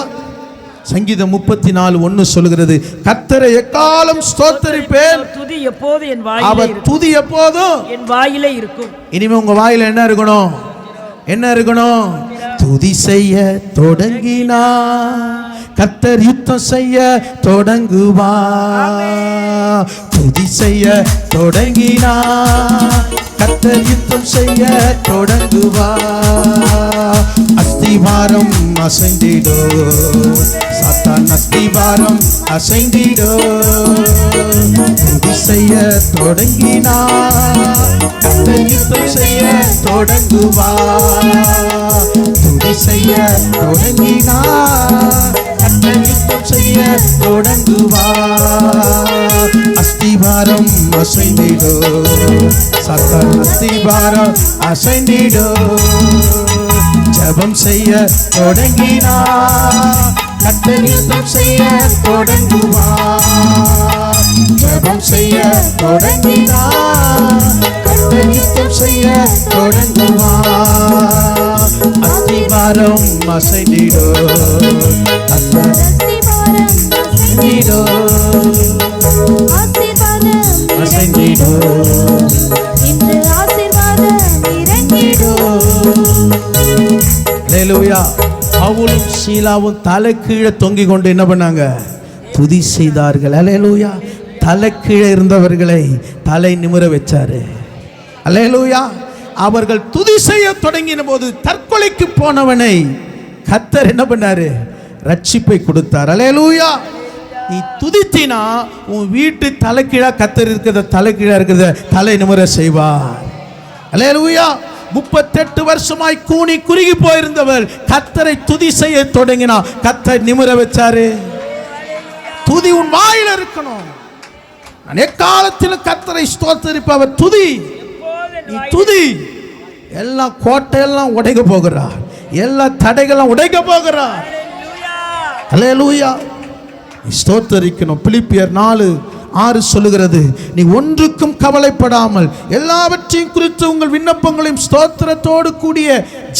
சங்கீதம் 34:1 சொல்கிறது, கர்த்தரை எக்காலம் ஸ்தோத்திரிப்பேன், துதி எப்போது என் வாயிலே அவர் துதி எப்போதும் என் வாயிலே இருக்கும். இனிமே உங்க வாயில என்ன இருக்கணும்? என்ன இருக்கணும்? துதி செய்ய தொடங்கினா கர்த்தர் யுத்தம் செய்ய தொடங்குவா. துதி செய்ய தொடங்கினா கர்த்தர் யுத்தம் செய்ய தொடங்குவா. அஸ்திவாரம் அசைந்திடோ, சாத்தான் அஸ்திவாரம் அசைந்திடோ. துதி செய்ய தொடங்கினா கர்த்தர் யுத்தம் செய்ய தொடங்குவா. துதி செய்ய தொடங்கினா கர்த்தர் யுத்தம் செய்ய தொடங்குவா. அஸ்திவாரம் அசைந்திடோ, சாத்தான் அஸ்திவாரம் அசைந்திடோ. ஜெபம் செய்ய தொடங்கினா கர்த்தர் யுத்தம் செய்ய தொடங்குவா. ஜெபம் செய்ய தொடங்கினா கர்த்தர் யுத்தம் செய்ய தொடங்குவா. அஸ்திவாரம் அசைந்திடோ, அசைந்திடோ, அசைந்திடோ. அல்லேலூயா. பவுலும் சீலாவும் தலை கீழே தொங்கிக் கொண்டு என்ன பண்ணாங்க? துதி செய்தார்கள். அல்லேலூயா. தலை கீழே இருந்தவர்களை தலை நிமிர வச்சாரு. அல்லேலூயா. அவர்கள் துதி செய்ய தொடங்கின போது தற்கொலைக்கு போனவனை கர்த்தர் என்ன பண்ணாரு? ரட்சிப்பை கொடுத்தார். அல்லேலூயா. நீ துதித்தினா உன் வீட்டு தலைக்கீழா கர்த்தர் இருக்கிறத, தலைக்கீழா இருக்கிறத தலை நிமிர செய்வார். அல்லேலூயா. 38 வருஷமாய் கூனி குறுகி போயிருந்தவர் கர்த்தரை துதி செய்ய தொடங்கினா கர்த்தர் நிமிர வச்சாரு. துதி உன் வாயில இருக்கணும். நான் எக்காலத்திலும் கர்த்தரை ஸ்தோத்திரிப்பவர் துதி. நீ துதி. எல்லா கோட்டையெல்லாம் உடைக்க போகிறார், எல்லா தடைகளும் உடைக்க போகிறார். அல்லேலூயா. ஸ்தோத்திரிக்கணும். பிலிப்பியர் 4:6 சொல்லுகிறது, நீ ஒன்றுக்கும் கவலைப்படாமல் எல்லாவற்றையும் குறித்து உங்கள் விண்ணப்பங்களையும் ஸ்தோத்திரத்தோடு கூடிய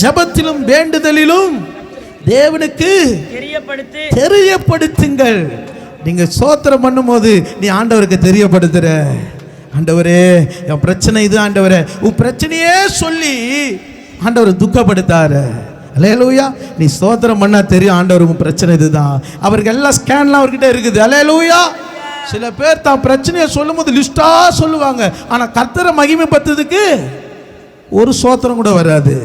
ஜெபத்திலும் வேண்டுதலிலும் தேவனுக்கு தெரியப்படுத்துங்கள். நீங்க ஸ்தோத்திரம் பண்ணும்போது நீ ஆண்டவருக்கு தெரியப்படுத்துற. ஆண்டவரே என் பிரச்சனை இது, ஆண்டவரே உன் பிரச்சனையே சொல்லி ஆண்டவர் துக்கப்படுத்தாரு. அல்லேலூயா. நீ ஸ்தோத்திரம் பண்ணா தெரியும் ஆண்டவர் உன் பிரச்சனை இதுதான். அவருக்கு எல்லா ஸ்கேன்லாம் அவர்கிட்ட இருக்குது. அல்லேலூயா. சில பேர் தான் பிரச்சனையை சொல்லும் போது லிஸ்டா சொல்லுவாங்க, ஆனா கர்த்தரை மகிமை பத்ததுக்கு ஒரு ஸ்தோத்திரம் கூட வராது.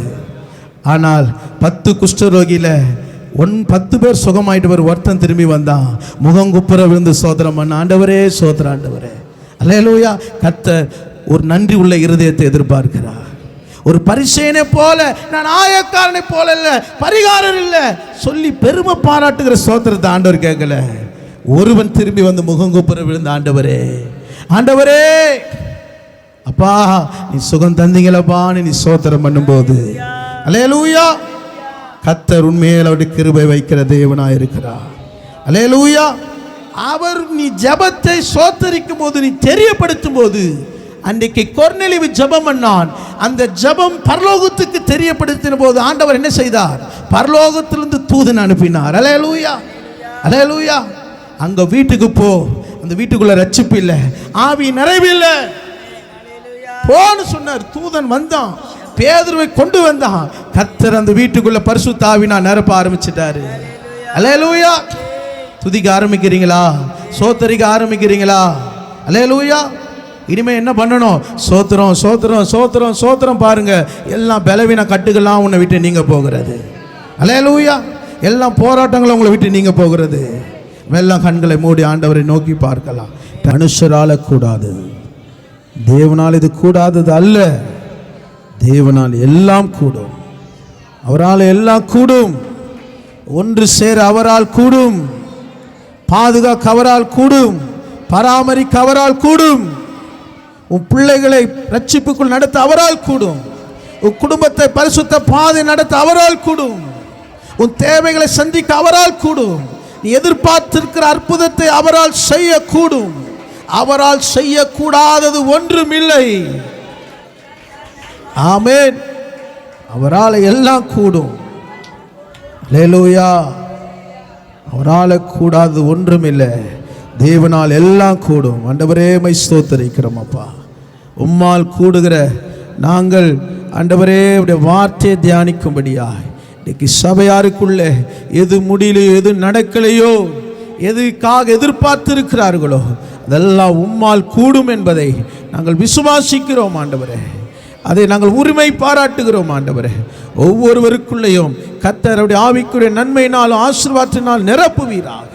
ஆனால் 10 குஷ்டரோகியில 10 பேர் சுகமாயிட்டு ஒருத்தன் திரும்பி வந்தான், முகங்குப்புற விழுந்து ஸ்தோத்திரம் பண்ண, ஆண்டவரே ஸ்தோத்திரம் ஆண்டவரே. அல்லேலூயா. கர்த்தர் ஒரு நன்றி உள்ள இருதயத்தை எதிர்பார்க்கிறார். ஒரு பரிசேயனை போல, நான் ஆயக்காரனை போல இல்ல, பரிகாரர் இல்ல சொல்லி பெருமை பாராட்டுகிற ஸ்தோத்திரத்தை ஆண்டவர் கேட்கல. ஒருவன் திரும்பி வந்து முகங்குப்புற விழுந்த, ஆண்டவரே ஆண்டவரே அப்பா நீ சுகம் தந்தீங்களப்பா நீ ஸ்தோத்திரம் பண்ணும்போது, அல்லேலூயா, கர்த்தர் உண்மையில் அவருடைய கிருபை வைக்கிற தேவனாய் இருக்கிறார். அல்லேலூயா. அவர் நீ ஜெபத்தை ஸ்தோத்தரிக்கும் போது, நீ தெரியப்படுத்தும் போது, அன்றைக்கு கொர்நேலியு ஜெபம் பண்ணான். அந்த ஜெபம் பரலோகத்துக்கு தெரியப்படுத்தின போது ஆண்டவர் என்ன செய்தார்? பரலோகத்திலிருந்து தூதன் அனுப்பினார். அல்லேலூயா. அல்லேலூயா. அங்க வீட்டுக்கு போ, அந்த வீட்டுக்குள்ள ரட்சிப்பு இல்லை, ஆவி நிறைவு இல்லை, போன்னு சொன்னார். தூதன் வந்தான், பேதுருவை கொண்டு வந்தான். கர்த்தர் அந்த வீட்டுக்குள்ள பரிசுத்த ஆவியினால் நிரப்ப ஆரம்பிச்சிட்டாரு. அல்லேலூயா. துதிக்க ஆரம்பிக்கிறீங்களா? சோத்தரிக்க ஆரம்பிக்கிறீங்களா? அல்லேலூயா. இனிமே என்ன பண்ணணும்? சோத்திரம் சோத்திரம் சோத்திரம் சோத்திரம். பாருங்க, எல்லாம் பலவீன கட்டுகள்லாம் உன்னை விட்டு நீங்க போகிறது. அல்லேலூயா. எல்லாம் போராட்டங்களும் உங்களை விட்டு நீங்க போகிறது. எல்லாம் கண்களை மூடி ஆண்டவரை நோக்கி பார்க்கலாம். மனுஷரால கூடாது. தேவனால் இது கூடாதது அல்ல. தேவனால் எல்லாம் கூடும். அவரால் எல்லாம் கூடும். ஒன்று சேர அவரால் கூடும். பாதுகாக்க அவரால் கூடும். பராமரிக்க அவரால் கூடும். உன் பிள்ளைகளை ரட்சிப்புக்குள் நடத்த அவரால் கூடும். உன் குடும்பத்தை பரிசுத்த பாதை நடத்த அவரால் கூடும். உன் தேவைகளை சந்திக்க அவரால் கூடும். நீ எதிர்பார்த்திருக்கிற அற்புதத்தை அவரால் செய்யக்கூடும். அவரால் செய்யக்கூடாதது ஒன்றுமில்லை. ஆமென். அவரால் எல்லாம் கூடும். அல்லேலூயா. அவரால் கூடாதது ஒன்றுமில்லை. தேவனால் எல்லாம் கூடும். ஆண்டவரே மை ஸ்தோத்திரிக்கிறோம் அப்பா. உம்மால் கூடுகிற நாங்கள் ஆண்டவரே உடைய வார்த்தையை தியானிக்கும்படியாய் இன்னைக்கு சபையாருக்குள்ளே எது முடியலையோ, எது நடக்கலையோ, எதுக்காக எதிர்பார்த்திருக்கிறார்களோ அதெல்லாம் உம்மால் கூடும் என்பதை நாங்கள் விசுவாசிக்கிறோம் ஆண்டவரே. அதை நாங்கள் உரிமை பாராட்டுகிறோம் ஆண்டவரே. ஒவ்வொருவருக்குள்ளேயும் கர்த்தருடைய ஆவிக்குரிய நன்மையினால் ஆசீர்வாதத்தினால் நிரப்புவீராக.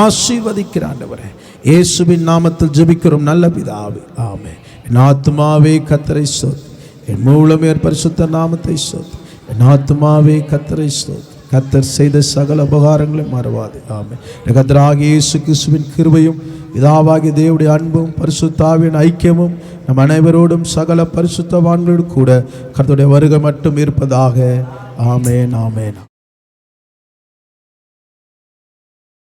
ஆசீர்வதிக்கிற ஆண்டவரே, இயேசுவின் நாமத்தில் ஜெபிக்கிறோம் நல்ல பிதாவே, ஆமென். என் ஆத்துமாவே கர்த்தரை ஸ்தோத்திரி, என் மூலமே பரிசுத்த நாமத்தை ஸ்தோத்திரி. என் ஆத்துமாவே கர்த்தரை ஸ்தோத்திரி. கர்த்தர் செய்த சகல உபகாரங்களை மறவாது. ஆமென். கர்த்தராகிய இயேசு கிறிஸ்துவின் கிருபையும் பிதாவாகிய தேவனுடைய அன்பும் பரிசுத்தாவின் ஐக்கியமும் நம் அனைவரோடும் சகல பரிசுத்தவான்களோடு கூட கர்த்தருடைய வருகை மட்டும் இருப்பதாக. ஆமென், ஆமென்.